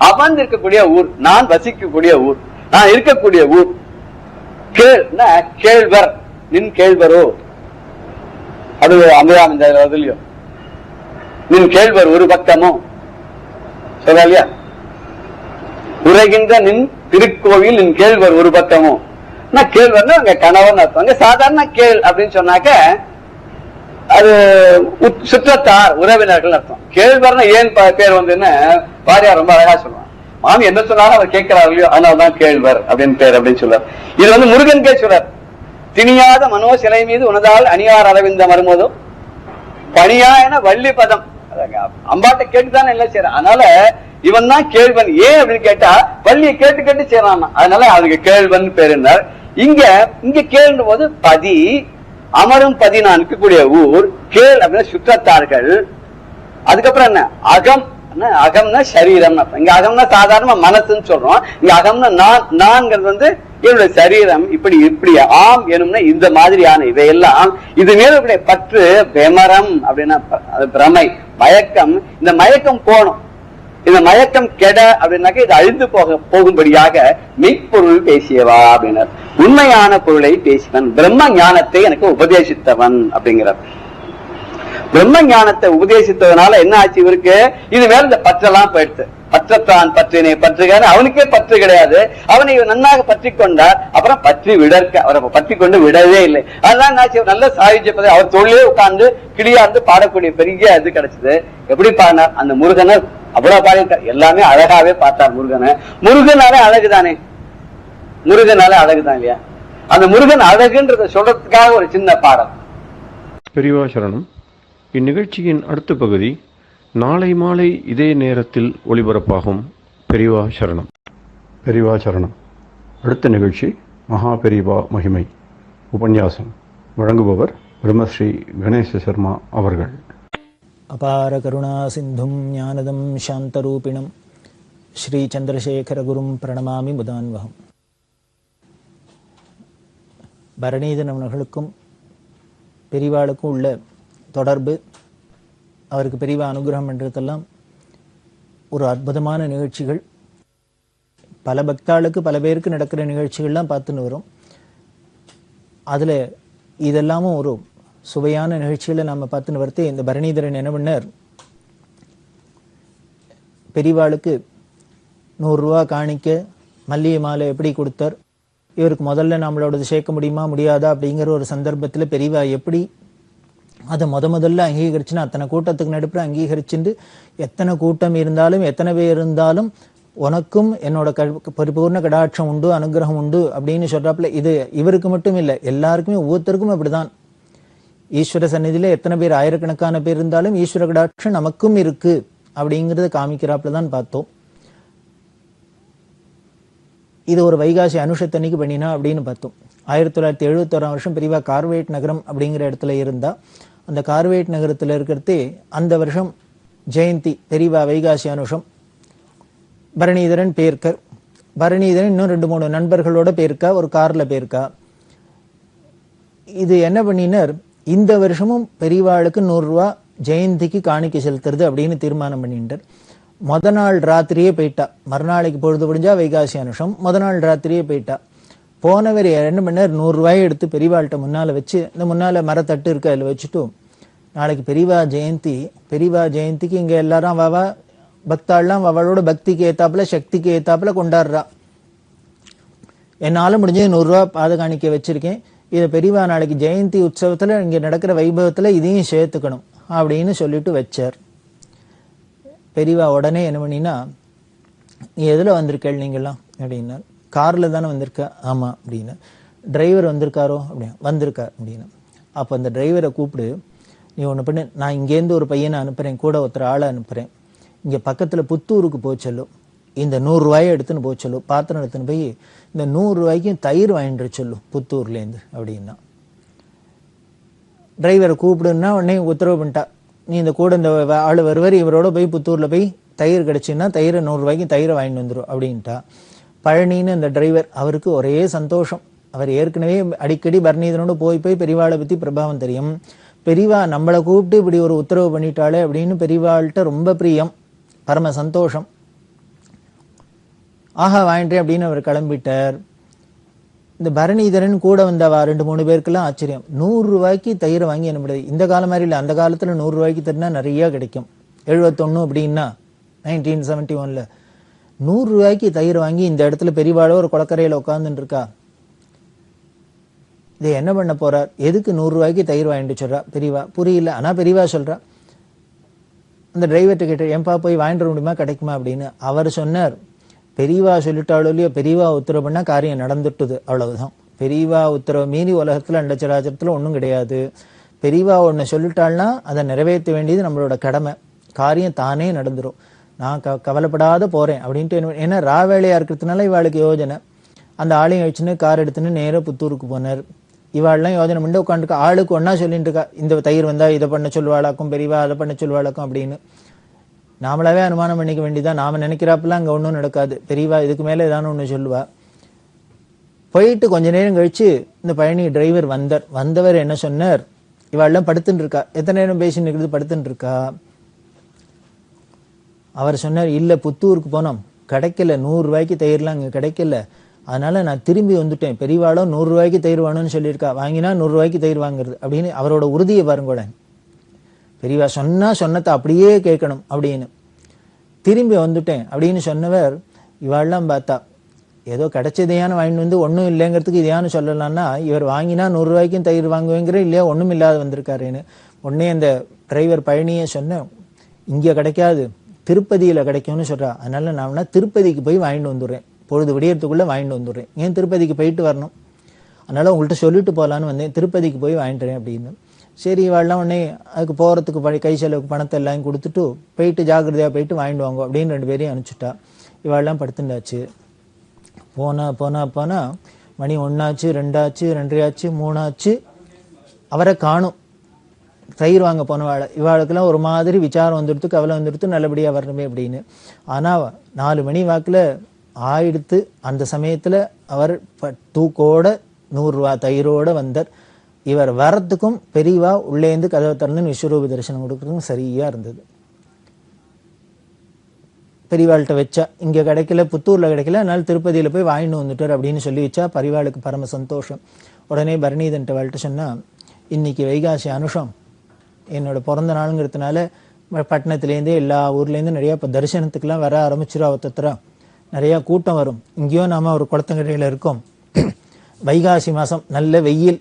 அமர்ந்து இருக்கக்கூடிய ஊர், நான் வசிக்கக்கூடிய ஊர், நான் இருக்கக்கூடிய ஊர். கேள்னா கேள்வர், நின் கேள்வரோ அது அமிராம் இந்த இதுலயும் நின் கேள்வர் ஒரு பக்கமோ சொல்ற இல்லையா? உரைகின்ற நின் திருக்கோவில் நின் கேள்வர் ஒரு பக்கமோ. கேள்வர்னா அங்க கணவன் அர்த்தம். சாதாரண கேள் அப்படின்னு சொன்னாக்க அது சுற்றத்தார் உறவினர்கள் அர்த்தம். கேள்வர்னா ஏன் பேர் வந்துன்னு வாரியார் ரொம்ப அழகா சொல்லுவான். மாமி என்ன சொன்னாலும் அவர் கேட்கிறார் இல்லையோ, அதனால்தான் கேள்வர் அப்படின்னு பேர் அப்படின்னு சொல்றார். இது முருகன் கே சொல்றார். திணியாத மனோ சிலை மீது உனதால் அணியார் அரவிந்த மருமதோ பணியா என வள்ளி பதம். அம்பாட்ட கேட்டுதானே எல்லாம் செய்யறான். அதனால இவன் தான் கேள்வன். ஏன் அப்படின்னு கேட்டா வள்ளியை கேட்டு கேட்டு செய்யறான். அதனால அவனுக்கு கேள்வன் பேருந்தார். இங்க கேள்ன்ற போது பதி அமரும் பதி நான் இருக்கக்கூடிய ஊர். கேள் அப்படின்னா சுற்றத்தார்கள். அதுக்கப்புறம் என்ன அகம், அகம்னா சரீரம். இங்க அகம்னா சாதாரண மனசுன்னு சொல்றோம். இங்க அகம்னா நான்ங்கிறது என்னுடைய சரீரம். இப்படி ஆம் எனும்னா இந்த மாதிரியான இதையெல்லாம் இது மேல பற்று பெமரம் அப்படின்னா பிரமை மயக்கம். இந்த மயக்கம் போகணும். இந்த மயக்கம் கெட அப்படின்னாக்க இது அழிந்து போகும்படியாக மெய்ப்பொருள் பேசியவா அப்படின்னார். உண்மையான பொருளை பேசினவன், பிரம்ம ஞானத்தை எனக்கு உபதேசித்தவன் அப்படிங்கிறார். பிரம்ம ஞானத்தை உபதேசித்ததுனால என்ன ஆச்சு இவருக்கு? இது மேல இந்த பற்றெல்லாம் போயிடுச்சு. பற்றத்தான் பற்றினை பற்றுகிறார். அவனுக்கே பற்று கிடையாது. அவனை நன்னாக பற்றி கொண்டார். அப்புறம் பற்றி விடற்க அவரை பற்றி கொண்டு விடவே இல்லை. அதெல்லாம் என்னாச்சு? நல்ல சாகித்ய அவர் தொழிலே உட்கார்ந்து கிளியா இருந்து பாடக்கூடிய பெரிய இது கிடைச்சது. எப்படி பாடினார்? அந்த முருகனை அவ்வளவு பாடிட்டார். எல்லாமே அழகாவே பார்த்தார் முருகனை. முருகனாலே அழகுதானே, முருகனாலே அழகுதான் இல்லையா? அந்த முருகன் அழகுன்றத சொல்றதுக்காக ஒரு சின்ன பாடல். பெரியவா சரணம். இந்நிகழ்ச்சியின் அடுத்த பகுதி நாளை மாலை இதே நேரத்தில் ஒளிபரப்பாகும். பெரியவா சரணம். பெரியவா சரணம். அடுத்த நிகழ்ச்சி மகா பெரியவா மகிமை உபன்யாசம். வழங்குபவர் பிரம்மஸ்ரீ கணேச சர்மா அவர்கள். அபார கருணா சிந்தும் ஞானதம் சாந்தரூபிணம் ஸ்ரீ சந்திரசேகர குரும் பிரணமாமி முதான்வகம். பரணீதன் அவர்களுக்கும் பெரிவாளுக்கும் உள்ள தொடர்பு, அவருக்கு பெரிவா அனுகிரகம் என்றதெல்லாம் ஒரு அற்புதமான நிகழ்ச்சிகள். பல பக்தாளுக்கு பல பேருக்கு நடக்கிற நிகழ்ச்சிகள்லாம் பார்த்துன்னு வரும். அதில் இதெல்லாமும் ஒரு சுவையான நிகழ்ச்சிகளை நம்ம பார்த்துன்னு வரத்து. இந்த பரணீதரன் என்ன பண்ணார்? பெரிவாளுக்கு 100 ரூபா காணிக்க மல்லிகை மாலை எப்படி கொடுத்தார்? இவருக்கு முதல்ல நம்மளோடது சேர்க்க முடியுமா முடியாதா அப்படிங்கிற ஒரு சந்தர்ப்பத்தில் பெரிவா எப்படி அதை முதல்ல அங்கீகரிச்சுன்னா அத்தனை கூட்டத்துக்கு நடுப்புற அங்கீகரிச்சுட்டு எத்தனை கூட்டம் இருந்தாலும் எத்தனை பேர் இருந்தாலும் உனக்கும் என்னோட பரிபூர்ண கடாட்சம் உண்டு, அனுகிரகம் உண்டு அப்படின்னு சொல்றாப்புல. இது இவருக்கு மட்டும் இல்லை, எல்லாருக்குமே ஒவ்வொருத்தருக்கும் அப்படிதான். ஈஸ்வர சந்நிதியில எத்தனை பேர் ஆயிரக்கணக்கான பேர் இருந்தாலும் ஈஸ்வர கடாட்சம் நமக்கும் இருக்கு அப்படிங்கிறத காமிக்கிறாப்புல தான் பார்த்தோம். இது ஒரு வைகாசி அனுஷத்தன்னைக்கு பண்ணினா அப்படின்னு பார்த்தோம். 1971 வருஷம் பெரியவா கார்வேட் நகரம் அப்படிங்கிற இடத்துல இருந்தா. அந்த கார்வேட் நகரத்துல இருக்கிறதே அந்த வருஷம் ஜெயந்தி பெரியவா வைகாசி அனுஷம். பரணீதரன் பேர்க்கர், பரணீதரன் இன்னும் 2-3 நண்பர்களோட பேருக்கா, ஒரு கார்ல பேருக்கா. இது என்ன பண்ணினார்? இந்த வருஷமும் பெரியவாளுக்கு 100 ரூபா ஜெயந்திக்கு காணிக்கை செலுத்துறது அப்படின்னு தீர்மானம் பண்ணிட்டார். நாள் ராத்திரியே போயிட்டா. மறுநாளைக்கு பொழுது முடிஞ்சா வைகாசி அனுஷம், நாள் ராத்திரியே போயிட்டா. போனவர் என்ன பண்ணார்? 100 ரூபாயை எடுத்து பெரியவாள்கிட்ட முன்னால வச்சு, இந்த முன்னால மரத்தட்டு இருக்கு அதில் வச்சுட்டு, நாளைக்கு பெரியவா ஜெயந்தி, பெரியவா ஜெயந்திக்கு இங்க எல்லாரும் வாவா பக்தாள்லாம் அவளோட பக்திக்கு ஏத்தாப்புல சக்திக்கு ஏத்தாப்புல கொண்டாடுறா. என்னால் முடிஞ்சது 100 ரூபா பாத காணிக்க வச்சிருக்கேன், இதை பெரியவா நாளைக்கு ஜெயந்தி உற்சவத்தில் இங்கே நடக்கிற வைபவத்தில் இதையும் சேர்த்துக்கணும் அப்படின்னு சொல்லிட்டு வச்சார். பெரியவா உடனே என்ன பண்ணினா, நீ எதில் வந்திருக்கேள் நீங்கள்லாம் அப்படின்னா, காரில் தானே வந்திருக்க. ஆமாம் அப்படின்னா. டிரைவர் வந்திருக்காரோ அப்படின்னா, வந்திருக்கார் அப்படின்னா. அப்போ அந்த டிரைவரை கூப்பிடு, நீ ஒன்று பண்ணு, நான் இங்கேருந்து ஒரு பையனை அனுப்புகிறேன், கூட ஒருத்தர் ஆளை அனுப்புகிறேன், இங்கே பக்கத்தில் புத்தூருக்கு போய் சொல்லும், இந்த 100 ரூபாயை எடுத்துன்னு போய் சொல்லும், பாத்திரம் எடுத்துன்னு போய் இந்த 100 ரூபாய்க்கும் தயிர் வாங்கிட்டு சொல்லும் புத்தூர்லேருந்து அப்படின்னா. டிரைவரை கூப்பிடுன்னா உடனே உத்தரவு பண்ணிட்டா, நீ இந்த கூட இந்த ஆள் வருவார், இவரோட போய் புத்தூரில் போய் தயிர் கிடச்சின்னா தயிரை 100 ரூபாய்க்கு தயிரை வாங்கிட்டு வந்துடும் அப்படின்ட்டா. பழனின்னு அந்த டிரைவர், அவருக்கு ஒரே சந்தோஷம். அவர் ஏற்கனவே அடிக்கடி பரணிதனோடு போய் போய் பெரியவாளை பற்றி பிரபாவம் தெரியும். பெரியவா நம்மளை கூப்பிட்டு இப்படி ஒரு உத்தரவு பண்ணிட்டாளே அப்படின்னு பெரியவாள்கிட்ட ரொம்ப பிரியம், பரம சந்தோஷம். ஆஹா வாங்கிட்டேன் அப்படின்னு அவர் கிளம்பிட்டார். இந்த பரணிதரன் கூட வந்தவா 2-3 பேருக்கெல்லாம் ஆச்சரியம். 100 ரூபாய்க்கு தயிரை வாங்கி என்ன முடியாது, இந்த காலம் மாதிரி இல்லை, அந்த காலத்தில் 100 ரூபாய்க்கு தருனா நிறைய கிடைக்கும். 71 அப்படின்னா 1971 100 ரூபாய்க்கு தயிர் வாங்கி இந்த இடத்துல பெரியவாளோ ஒரு குளக்கரையில் உட்காந்துட்டு இருக்கா. இதை என்ன பண்ண போறார், எதுக்கு 100 ரூபாய்க்கு தயிர் வாங்கிட்டு சொல்றா பெரியவா, புரியல. ஆனால் பெரியவா சொல்றா. அந்த டிரைவர்கிட்ட கேட்ட, ஏன்பா போய் வாங்கிட்டு வர முடியுமா, கிடைக்குமா அப்படின்னு. அவர் சொன்னார், பெரியவா சொல்லிட்டாளோ இல்லையோ, பெரியவா உத்தரவு பண்ணால் காரியம் நடந்துட்டுது, அவ்வளவுதான். பெரியவா உத்தரவு மீறி உலகத்தில் அண்டச்சராச்சரத்தில் ஒன்றும் கிடையாது. பெரியவா ஒன்று சொல்லிட்டாள்னா அதை நிறைவேற்ற வேண்டியது நம்மளோட கடமை, காரியம் தானே நடந்துடும். நான் கவலைப்படாத போகிறேன் அப்படின்ட்டு. ஏன்னா ராவேளையாக இருக்கிறதுனால இவாளுக்கு யோஜனை. அந்த ஆளையும் வச்சுன்னு கார் எடுத்துன்னு நேராக புத்தூருக்கு போனார். இவாள்லாம் யோஜனை பண்ணி உட்காந்துருக்கா, ஆளுக்கு ஒன்றா சொல்லிட்டு இருக்கா, இந்த தயிர் வந்தால் இதை பண்ண சொல்லுவாளாக்கும் பெரியவா, அதை பண்ண சொல்லுவாளாக்கும் அப்படின்னு. நாமளாவே அனுமானம் பண்ணிக்க வேண்டியதான். நாம நினைக்கிறாப்பெல்லாம் அங்கே ஒன்றும் நடக்காது. பெரியவா இதுக்கு மேலே ஏதானு ஒன்று சொல்லுவா. போயிட்டு கொஞ்ச நேரம் கழிச்சு இந்த பழனி டிரைவர் வந்தவர் என்ன சொன்னார், இவாள்லாம் படுத்துட்டு இருக்கா, எத்தனை நேரம் பேசின்னு இருக்கிறது, படுத்துட்டு இருக்கா. அவர் சொன்னார், இல்லை புத்தூருக்கு போனோம், கிடைக்கல, 100 ரூபாய்க்கு தயிர்லாம் அங்கே கிடைக்கல, அதனால நான் திரும்பி வந்துட்டேன். பெரியவாளும் 100 ரூபாய்க்கு தயிர் வேணும்னு சொல்லியிருக்கா, வாங்கினா 100 ரூபாய்க்கு தயிர் வாங்குறது அப்படின்னு. அவரோட உறுதியை பாருங்க. பெரியவா சொன்னதை அப்படியே கேட்கணும் அப்படின்னு. திரும்பி வந்துட்டேன் அப்படின்னு சொன்னவர் இவாள்லாம் பார்த்தா, ஏதோ கிடைச்சதையான வாங்கிட்டு வந்து ஒன்றும் இல்லைங்கிறதுக்கு இதையானு சொல்லலாம்னா, இவர் வாங்கினா 100 ரூபாய்க்கும் தயிர் வாங்குவேங்கிற, இல்லையா ஒன்றும் இல்லாத வந்திருக்காருன்னு. உடனே அந்த டிரைவர் பழனியை சொன்னேன், இங்கே கிடைக்காது, திருப்பதியில் கிடைக்கும்னு சொல்கிறா. அதனால நான் திருப்பதிக்கு போய் வாங்கிட்டு வந்துடுறேன், பொழுது விடியறதுக்குள்ளே வாங்கிட்டு வந்துடுறேன். ஏன் திருப்பதிக்கு போயிட்டு வரணும், அதனால் உங்கள்கிட்ட சொல்லிட்டு போகலான்னு வந்தேன், திருப்பதிக்கு போய் வாங்கிட்டுறேன் அப்படின்னு. சரி இவாள்லாம் உடனே அதுக்கு போகிறதுக்கு கை செலவுக்கு பணத்தை எல்லாம் கொடுத்துட்டு போயிட்டு ஜாக்கிரதையாக போயிட்டு வாங்கிட்டு வாங்க அப்படின்னு 2 பேரையும் அனுப்பிச்சுட்டா. இவாள்லாம் படுத்துட்டாச்சு. போனா மணி 1 ஆச்சு, 2 ஆச்சு, 2:30 ஆச்சு, 3 ஆச்சு, அவரை காணும். தயிர் வாங்க போனவாள் இவாளுக்கெல்லாம் ஒரு மாதிரி விசாரம் வந்துடுத்து, கவலை வந்துடுத்து, நல்லபடியாக வரணுமே அப்படின்னு. ஆனால் 4 மணி வாக்கில் ஆயிடுத்து. அந்த சமயத்தில் அவர் தூக்கோட 100 ரூபா தயிரோட வந்தார். இவர் வரத்துக்கும் பெரியவா உள்ளேந்து கதவை திறந்து விஸ்வரூப தரிசனம் கொடுக்கறதுக்கும் சரியா இருந்தது. பெரியவாள்கிட்ட வச்சா, இங்கே கிடைக்கல, புத்தூரில் கிடைக்கல, அதனால திருப்பதியில் போய் வாங்கிட்டு வந்துட்டார் அப்படின்னு சொல்லி வச்சா. பெரியவாளுக்கு பரம சந்தோஷம். உடனே பரணிதன்ட்ட வாழ்கிட்ட சொன்னால், இன்னைக்கு வைகாசி அனுஷம், என்னோட பிறந்த நாளுங்கிறதுனால பட்டணத்துலேருந்து எல்லா ஊர்லேருந்து நிறையா இப்போ தரிசனத்துக்கெல்லாம் வர ஆரம்பிச்சிடும். அவத்தரா நிறையா கூட்டம் வரும். இங்கேயோ நாம் ஒரு குளத்தங்கரையில் இருக்கோம். வைகாசி மாதம் நல்ல வெயில்,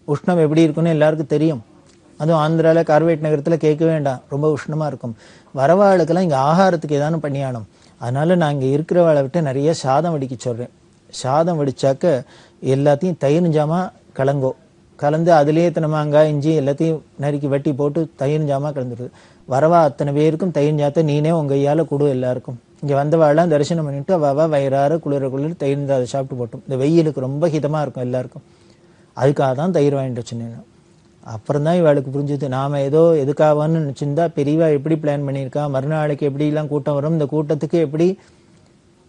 உஷ்ணம் எப்படி இருக்குன்னு எல்லாருக்கும் தெரியும். அதுவும் ஆந்திராவில் கார்வேட் நகரத்தில் கேட்க வேண்டாம், ரொம்ப உஷ்ணமாக இருக்கும். வரவாளுக்கெல்லாம் இங்கே ஆகாரத்துக்கு ஏதானு பண்ணியானோம். அதனால நான் இங்கே இருக்கிறவாளை விட்டு நிறைய சாதம் வடிக்க சொல்கிறேன். சாதம் வடித்தாக்க எல்லாத்தையும் தயிர் கலந்து அதுலேயே இத்தனை மாங்காய் இஞ்சி எல்லாத்தையும் நறுக்கி வெட்டி போட்டு தயிர் ஜாமா கலந்துடுது. வரவா அத்தனை பேருக்கும் தயிர் ஜாத்தை நீனே உங்கள் கையால் கொடு எல்லாருக்கும். இங்கே வந்தவாள்லாம் தரிசனம் பண்ணிவிட்டு அவள் வயிறார குளிர் தயிர் அதை சாப்பிட்டு போட்டோம். இந்த வெயிலுக்கு ரொம்ப ஹிதமாக இருக்கும் எல்லாருக்கும். அதுக்காக தான் தயிர் வாங்கிட்டு வச்சுனேன். அப்புறம் தான் இவளுக்கு புரிஞ்சுது, நாம் ஏதோ எதுக்காகன்னு நினச்சிருந்தா பெரியவா எப்படி பிளான் பண்ணியிருக்கா, மறுநாளைக்கு எப்படிலாம் கூட்டம் வரும், இந்த கூட்டத்துக்கு எப்படி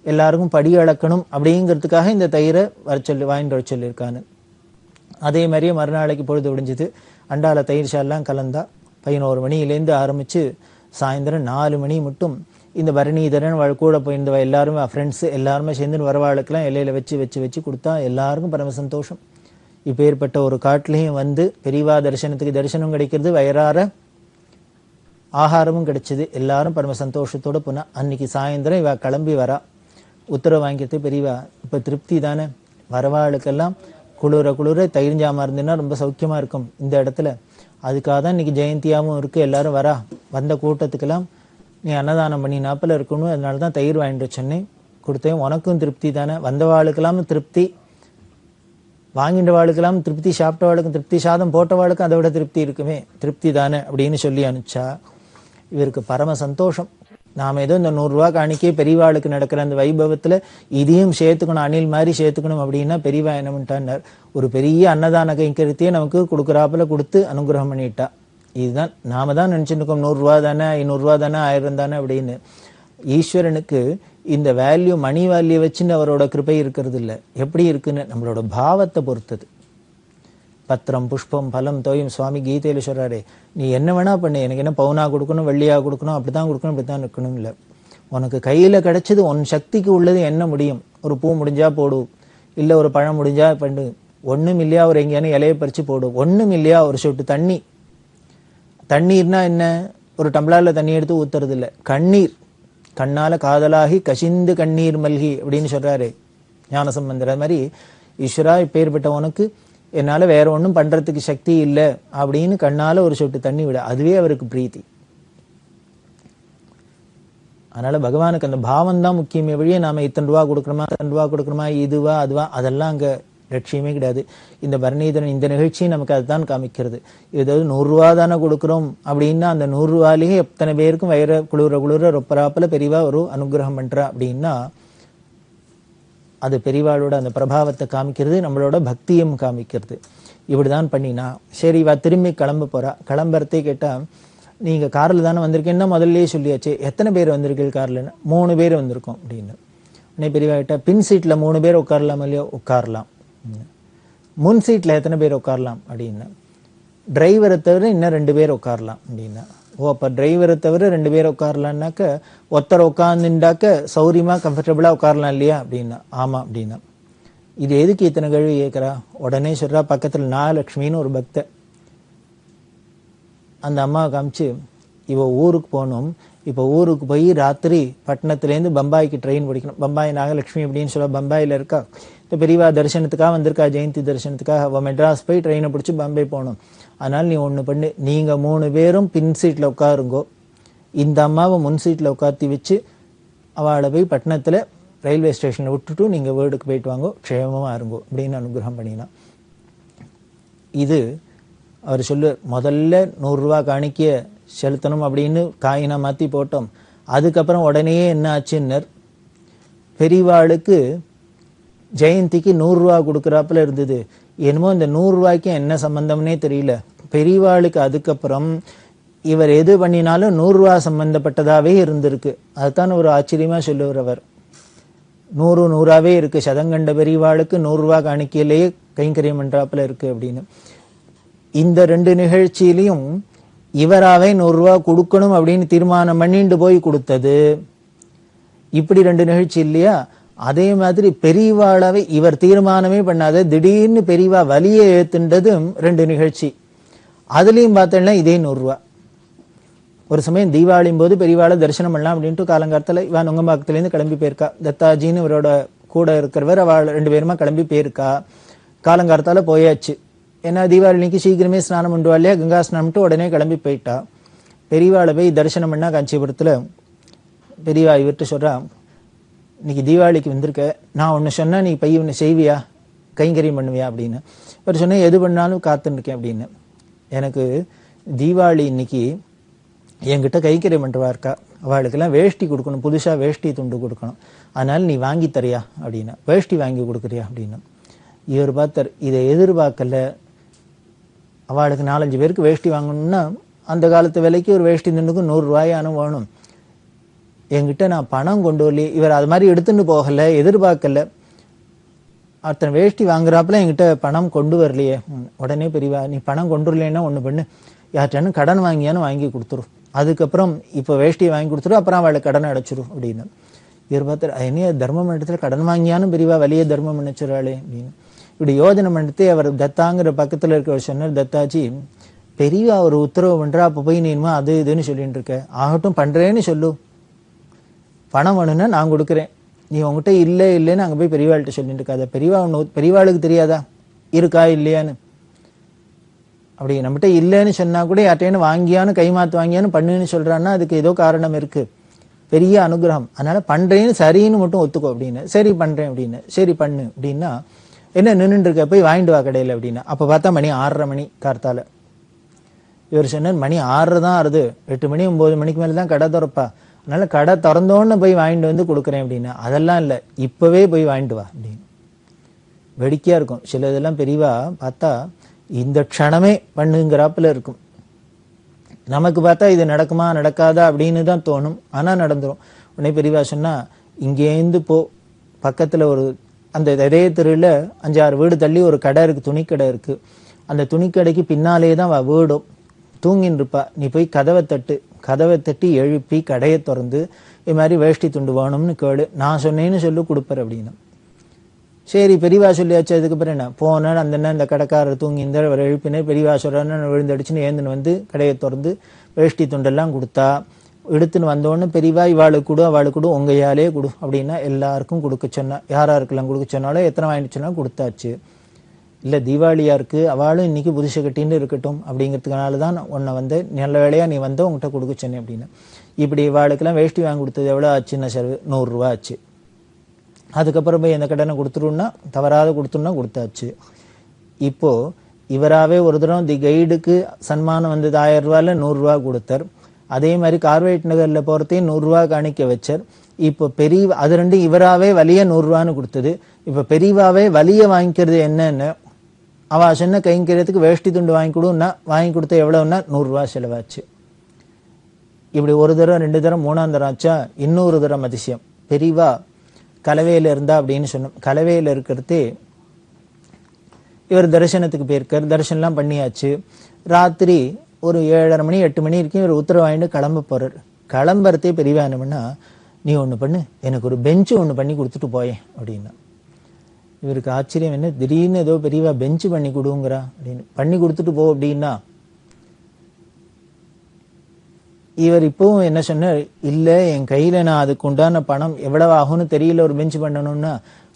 எல்லாருக்கும் படி அளக்கணும் அப்படிங்கிறதுக்காக இந்த தயிரை வாங்கிட்டு வர சொல்லியிருக்கான்னு. அதே மாதிரியே மறுநாளைக்கு பொழுது விடிஞ்சுது. அண்டால தயிர் சால்லாம் கலந்தா 11 மணிலேருந்து ஆரம்பித்து சாயந்தரம் 4 மணி மட்டும் இந்த பரணிதரன் கூட போயிருந்தவ எல்லாருமே ஃப்ரெண்ட்ஸு எல்லாருமே சேர்ந்து வரவாளுக்கெல்லாம் இலையில வச்சு கொடுத்தா. எல்லாருக்கும் பரம சந்தோஷம். இப்போ ஏற்பட்ட ஒரு காட்டிலையும் வந்து பெரியவா தரிசனத்துக்கு தரிசனம் கிடைக்கிறது, வயிறார ஆகாரமும் கிடைச்சிது. எல்லாரும் பரம சந்தோஷத்தோடு போனால். அன்னைக்கு சாயந்தரம் இவ கிளம்பி வரா. உத்தரவு வாங்கிக்கிறது பெரியவா, இப்போ திருப்தி தானே, வரவாளுக்கெல்லாம் குளிர தயிர் ஜாமா இருந்ததுன்னா ரொம்ப சௌக்கியமா இருக்கும் இந்த இடத்துல. அதுக்காக தான் இன்னைக்கு ஜெயந்தியாவும் இருக்கு. எல்லாரும் வந்த கூட்டத்துக்கெல்லாம் நீ அன்னதானம் பண்ணி நாப்பில் இருக்கணும், அதனால தான் தயிர் வாங்கிட்டு சொன்னேன், கொடுத்தேன். உனக்கும் திருப்தி தானே, வந்தவாளுக்கெல்லாம் திருப்தி, வாங்கிட்ட வாளுக்கெல்லாம் திருப்தி, சாப்பிட்ட வாளுக்கும் திருப்தி, சாதம் போட்ட வாளுக்கும் அதை விட திருப்தி இருக்குமே, திருப்தி தானே அப்படின்னு சொல்லி அனுப்பிச்சா இவருக்கு பரம சந்தோஷம். நாம ஏதோ இந்த 100 ரூபா காணிக்கே பெரியவாளுக்கு நடக்கிற அந்த வைபவத்துல இதையும் சேர்த்துக்கணும், அணில் மாதிரி சேர்த்துக்கணும் அப்படின்னா பெரியவா என்ன பண்ணிட்டார், ஒரு பெரிய அன்னதான கைங்கரியத்தையே நமக்கு கொடுக்குறாப்புல கொடுத்து அனுகிரகம் பண்ணிட்டா. இதுதான் நாம தான் நினைச்சுட்டு இருக்கோம், 100 ரூபா தானே, 500 ரூபா தானே, 1000 தானே அப்படின்னு. ஈஸ்வரனுக்கு இந்த வேல்யூ, மணி வேல்யூ வச்சுன்னு அவரோட கிருபை இருக்கிறது இல்லை. எப்படி இருக்குன்னு நம்மளோட பாவத்தை பொறுத்தது. பத்திரம் புஷ்பம் பலம் தோயும் சுவாமி கீதையில சொல்றாரே, நீ என்ன வேணா பண்ணு, எனக்கு என்ன பவுனா கொடுக்கணும், வெள்ளியா கொடுக்கணும், அப்படித்தான் கொடுக்கணும், அப்படித்தான் இருக்கணும் இல்லை. உனக்கு கையில கிடைச்சது உன் சக்திக்கு உள்ளது என்ன முடியும். ஒரு பூ முடிஞ்சா போடு, இல்ல ஒரு பழம் முடிஞ்சா பண்ணு, ஒண்ணும் இல்லையா ஒரு எங்கேயான இலையை பறிச்சு போடு, ஒண்ணும் இல்லையா ஒரு சொட்டு தண்ணி. தண்ணீர்னா என்ன, ஒரு டம்ளர்ல தண்ணி எடுத்து ஊத்துறது இல்லை, கண்ணீர். கண்ணால காதலாகி கசிந்து கண்ணீர் மல்கி அப்படின்னு சொல்றாரு ஞானசம்பந்தர். அது மாதிரி ஈஸ்வரா இப்பேற்பட்ட உனக்கு என்னால வேற ஒன்றும் பண்றதுக்கு சக்தி இல்லை அப்படின்னு கண்ணால ஒரு சொட்டு தண்ணி விட, அதுவே அவருக்கு பிரீத்தி. அதனால பகவானுக்கு அந்த பாவம் தான் முக்கியமே வழியே நாம இத்தனை ரூபா கொடுக்கணுமா, இதுவா அதுவா, அதெல்லாம் அங்க லட்சியமே கிடையாது. இந்த பரணிதரன் இந்த நிகழ்ச்சி நமக்கு அதுதான் காமிக்கிறது. ஏதாவது 100 ரூபா தானே கொடுக்குறோம் அப்படின்னா அந்த 100 ரூபாலேயே எத்தனை பேருக்கும் வயிற குளிர ரொப்பராப்புல பெரியவா ஒரு அனுகிரகம் பண்றா அப்படின்னா அது பெரியவாளோட அந்த பிரபாவத்தை காமிக்கிறது, நம்மளோட பக்தியும் காமிக்கிறது. இப்படிதான் பண்ணினா சரி, இவா திரும்பி கிளம்ப போறா. கிளம்புறதே கேட்டா, நீங்க கார்ல தானே வந்திருக்கேன்னா முதல்லயே சொல்லியாச்சு, எத்தனை பேர் வந்திருக்கீங்க கார்லன்னா, 3 பேர் வந்திருக்கோம் அப்படின்னு. உடனே பெரியவா கிட்ட, பின் சீட்ல 3 பேர் உட்காரலாம் இல்லையோ, உட்காரலாம். முன் சீட்ல எத்தனை பேர் உட்காரலாம் அப்படின்னா, டிரைவரை தவிர இன்னும் 2 பேர் உட்காரலாம் அப்படின்னா. ஓ, அப்ப டிரைவரை தவிர 2 பேர் உட்காரலான்னாக்க ஒருத்தர் உட்கார்ந்துட்டாக்க சௌரியமா கம்ஃபர்டபுளா உட்காரலாம் இல்லையா அப்படின்னா. ஆமா அப்படின்னா. இது எதுக்கு இத்தனை கேள்வி கேட்கிறா? உடனே சொல்றா, பக்கத்துல நாகலட்சுமின்னு ஒரு பக்த, அந்த அம்மாவை காமிச்சு, இவ ஊருக்கு போகணும், இப்போ ஊருக்கு போய் ராத்திரி பட்டணத்துலேருந்து பம்பாய்க்கு ட்ரெயின் பிடிக்கணும். பம்பாய் நாகலட்சுமி அப்படின்னு சொல்ல பம்பாயில் இருக்கா. இப்போ பெரியவா தரிசனத்துக்காக வந்திருக்கா, ஜெயந்தி தரிசனத்துக்காக. அவள் மெட்ராஸ் போய் ட்ரெயினை பிடிச்சி பாம்பே போகணும். அதனால் நீ ஒன்று பண்ணு, நீங்கள் 3 பேரும் பின் சீட்டில் உட்காருங்கோ, இந்த அம்மாவை முன் சீட்டில் உட்காத்தி வச்சு அவளை போய் பட்டணத்தில் ரயில்வே ஸ்டேஷனில் விட்டுட்டு நீங்கள் வீடுக்கு போயிட்டு வாங்கோ, க்ஷேமமாக இருங்கோ அப்படின்னு அனுகிரகம் பண்ணினா. இது அவர் சொல்லு, முதல்ல 100 ரூபா காணிக்க செலுத்தணும் அப்படின்னு காயினா மாற்றி போட்டோம். அதுக்கப்புறம் உடனே என்ன ஆச்சுன்னர், பெரியவாளுக்கு ஜெயந்திக்கு 100 ரூபா கொடுக்குறாப்புல இருந்தது. என்னமோ இந்த 100 ரூபாய்க்கு என்ன சம்பந்தம்னே தெரியல. பெரியவாளுக்கு அதுக்கப்புறம் இவர் எது பண்ணினாலும் 100 ரூபா சம்பந்தப்பட்டதாவே இருந்திருக்கு. அதுதான் ஒரு ஆச்சரியமா சொல்லுவார் அவர். 100 100ஆவே இருக்கு, சதங்கண்ட பெரியவாளுக்கு 100 ரூபா காணிக்கையிலேயே கைங்கரியம் பண்றாப்புல இருக்கு அப்படின்னு. இந்த 2 நிகழ்ச்சியிலையும் இவராவே 100 ரூபா கொடுக்கணும் அப்படின்னு தீர்மானம் பண்ணிட்டு போய் கொடுத்தது. இப்படி 2 நிகழ்ச்சி இல்லையா? அதே மாதிரி பெரியவாளாவே இவர் தீர்மானமே பண்ணாத திடீர்னு பெரியவா வலியை ஏத்துண்டதும் 2 நிகழ்ச்சி. அதுலயும் பார்த்தேன்னா இதே 100 ரூபா. ஒரு சமயம் தீபாவளியும் போது பெரியவாளை தரிசனம் பண்ணலாம் அப்படின்ட்டு காலங்காலத்துல இவன் நுங்கம்பாக்கத்துலேருந்து கிளம்பி போயிருக்கா. தத்தாஜின்னு இவரோட கூட இருக்கிறவர், அவள் 2 பேருமா கிளம்பி போயிருக்கா. காலங்காலத்தால போயாச்சு. ஏன்னா தீபாவளிக்கு சீக்கிரமே ஸ்நானம் பண்ணுவா இல்லையா, கங்கா ஸ்நானம்ட்டு உடனே கிளம்பி போயிட்டா. பெரியவாளை போய் தரிசனம் பண்ணா காஞ்சிபுரத்துல. பெரியவா இவர்கிட்ட சொல்றா, இன்னைக்கு தீபாவளிக்கு வந்திருக்க, நான் ஒன்று சொன்னா நீ பைய ஒன்று செய்வியா, கைங்கரியம் பண்ணுவியா அப்படின்னு. இவர் சொன்னேன், எது பண்ணாலும் காத்துருக்கேன் அப்படின்னு. எனக்கு தீபாவளி இன்னைக்கு என்கிட்ட கைங்கரியம் பண்ணுறவா இருக்கா, அவளுக்கெல்லாம் வேஷ்டி கொடுக்கணும், புதுசாக வேஷ்டி துண்டு கொடுக்கணும், அதனால நீ வாங்கி தரியா அப்படின்னா. வேஷ்டி வாங்கி கொடுக்குறியா அப்படின்னு. இவர் பார்த்தார், இதை எதிர்பார்க்கல. அவளுக்கு 4-5 பேருக்கு வேஷ்டி வாங்கணும்னா அந்த காலத்து விலைக்கு ஒரு வேஷ்டி துண்டுக்கு 100 ரூபாயானும் வேணும். என்கிட்ட நான் பணம் கொண்டு வரலையே, இவர் அது மாதிரி எடுத்துட்டு போகல, எதிர்பார்க்கல. அத்தனை வேஷ்டி வாங்குறாப்புல என்கிட்ட பணம் கொண்டு வரலையே. உடனே பெரியவா, நீ பணம் கொண்டு வரலைன்னா ஒன்று பண்ணு, யார்ட்டானு கடன் வாங்கியானு வாங்கி கொடுத்துரும், அதுக்கப்புறம் இப்போ வேஷ்டியை வாங்கி கொடுத்துரும், அப்புறம் அவளை கடன் அடைச்சிரும் அப்படின்னு. இவர் பார்த்தார், என்ன தர்மம் இடத்துல கடன் வாங்கியானும் பெரியவா வலிய தர்மம் நினைச்சிடறாளே அப்படின்னு. இப்படி யோஜனை பண்ணிட்டு அவர் தத்தாங்கிற பக்கத்துல இருக்கிற சொன்னார், தத்தாஜி பெரியவா ஒரு உத்தரவு பண்றா, அப்போ போய் நீனுமா அது இதுன்னு சொல்லிட்டு இருக்க, ஆகட்டும் பண்றேன்னு சொல்லு, பணம் வேணும்னா நான் கொடுக்குறேன், நீ உங்ககிட்ட இல்லை இல்லைன்னு அங்கே போய் பெரியவாள்கிட்ட சொல்லிட்டு இருக்காத. பெரியவாளுக்கு தெரியாதா இருக்கா இல்லையான்னு? அப்படி நம்மகிட்ட இல்லைன்னு சொன்னா கூட யார்ட்டேன்னு வாங்கியான்னு கைமாத்து வாங்கியான்னு பண்ணுன்னு சொல்றான்னா அதுக்கு ஏதோ காரணம் இருக்கு, பெரிய அனுகிரகம். அதனால பண்றேன்னு சரின்னு மட்டும் ஒத்துக்கோ அப்படின்னு. சரி பண்றேன் அப்படின்னு. சரி பண்ணு அப்படின்னா என்ன நின்றுட்டு இருக்க, போய் வாங்கிட்டு வா கடையில் அப்படின்னா. அப்போ பார்த்தா மணி 6:30 மணி கார்த்தால. இவர் சொன்னார் மணி 6 தான் ஆறுது, 8 மணி 9 மணிக்கு மேலே தான் கடை திறப்பா, அதனால கடை திறந்தோன்னு போய் வாங்கிட்டு வந்து கொடுக்குறேன் அப்படின்னா. அதெல்லாம் இல்லை, இப்பவே போய் வாங்கிட்டு வா அப்படின்னு. வேடிக்கையா இருக்கும். சில இதெல்லாம் பெரியவா பார்த்தா இந்த க்ஷணமே பண்ணுங்கிறாப்புல இருக்கும். நமக்கு பார்த்தா இது நடக்குமா நடக்காதா அப்படின்னு தான் தோணும், ஆனா நடந்துரும். உடனே பெரியவா சொன்னா இங்கேருந்து போ, பக்கத்துல ஒரு அந்த இதே தெருவில் 5-6 வீடு தள்ளி ஒரு கடை இருக்கு, துணிக்கடை இருக்கு. அந்த துணிக்கடைக்கு பின்னாலே தான் வீடும். தூங்கின்னு இருப்பா. நீ போய் கதவை தட்டி எழுப்பி கடையை திறந்து இது மாதிரி வேஷ்டி துண்டு வேணும்னு கேளு, நான் சொன்னேன்னு சொல்லி கொடுப்பார் அப்படின்னு. சரி பெரியவா சொல்லியாச்சு. அதுக்கப்புறம் என்ன போனால் அந்த கடைக்காரர் தூங்கி இந்த அவர் எழுப்பினர். பெரியவா சொல்றான்னு விழுந்தடிச்சுன்னு ஏந்துன்னு வந்து கடையை திறந்து வேஷ்டி துண்டெல்லாம் கொடுத்தா. எடுத்துன்னு வந்தோடனே பெரியவா இவாளுக்கு கொடு அவளுக்கு கொடு உங்கையாலே கொடு அப்படின்னா எல்லாருக்கும் கொடுக்க சொன்னா. யாராருக்கெல்லாம் கொடுக்க சொன்னாலும் எத்தனை வாங்கிட்டு சொன்னாலும் கொடுத்தாச்சு. இல்லை தீபாவளியா இருக்கு, அவளும் இன்னைக்கு புதுசு கட்டின்னு இருக்கட்டும் அப்படிங்கிறதுனால தான் உன்னை வந்து நல்ல வேலையா நீ வந்து உங்ககிட்ட கொடுக்க சொன்னேன் அப்படின்னு. இப்படி இவாளுக்கெல்லாம் வேஷ்டி வாங்கி கொடுத்தது எவ்வளோ ஆச்சுன்னா செலவு 100 ரூபா ஆச்சு. அதுக்கப்புறம் போய் எந்த கடனை கொடுத்துருன்னா தவறாத கொடுத்துருன்னா கொடுத்தாச்சு. இப்போ இவராகவே ஒரு தரம் தி கைடுக்கு சன்மானம் வந்தது 1000 ரூபாயில் 100 ரூபா கொடுத்தார். அதே மாதிரி கார்வேட் நகரில் போகிறதையும் 100 ரூபா காணிக்க வச்சார். இப்போ பெரிய அது ரெண்டு இவராகவே வலிய 100 ரூபான்னு கொடுத்தது. இப்போ பெரியவாவே வலிய வாங்கிக்கிறது என்னன்னு அவ சொன்ன கைங்கிறதுக்கு வேஷ்டி துண்டு வாங்கி கொடுன்னா வாங்கி கொடுத்த எவ்வளவுன்னா 100 ரூபா செலவாச்சு. இப்படி ஒரு தரம் 2 தரம் 3ஆம் தரம் ஆச்சா. இன்னொரு தரம் அதிசயம், பெரியவா கலவையில இருந்தா அப்படின்னு சொன்னோம். கலவையில இருக்கிறதே இவர் தரிசனத்துக்கு போயிருக்கார். தரிசனம்லாம் பண்ணியாச்சு. ராத்திரி ஒரு 7:30 மணி 8 மணி வரைக்கும் இவர் உத்தரவு வாங்கிட்டு கிளம்ப போறார். கிளம்புறதே பெரியவா என்னன்னா, நீ ஒன்று பண்ணு, எனக்கு ஒரு பெஞ்சு ஒன்று பண்ணி கொடுத்துட்டு போயேன் அப்படின்னா. இவருக்கு ஆச்சரியம், என்ன திடீர்னு ஏதோ பெரியவா பெஞ்சு பண்ணி கொடுங்கிறா அப்படின்னு. பண்ணி கொடுத்துட்டு போ அப்படின்னா இவர் இப்பவும் என்ன சொன்னார், இல்லை என் கையில நான் அதுக்கு உண்டான பணம் எவ்வளவு ஆகும்னு தெரியல, ஒரு பெஞ்சு பண்ணணும்னா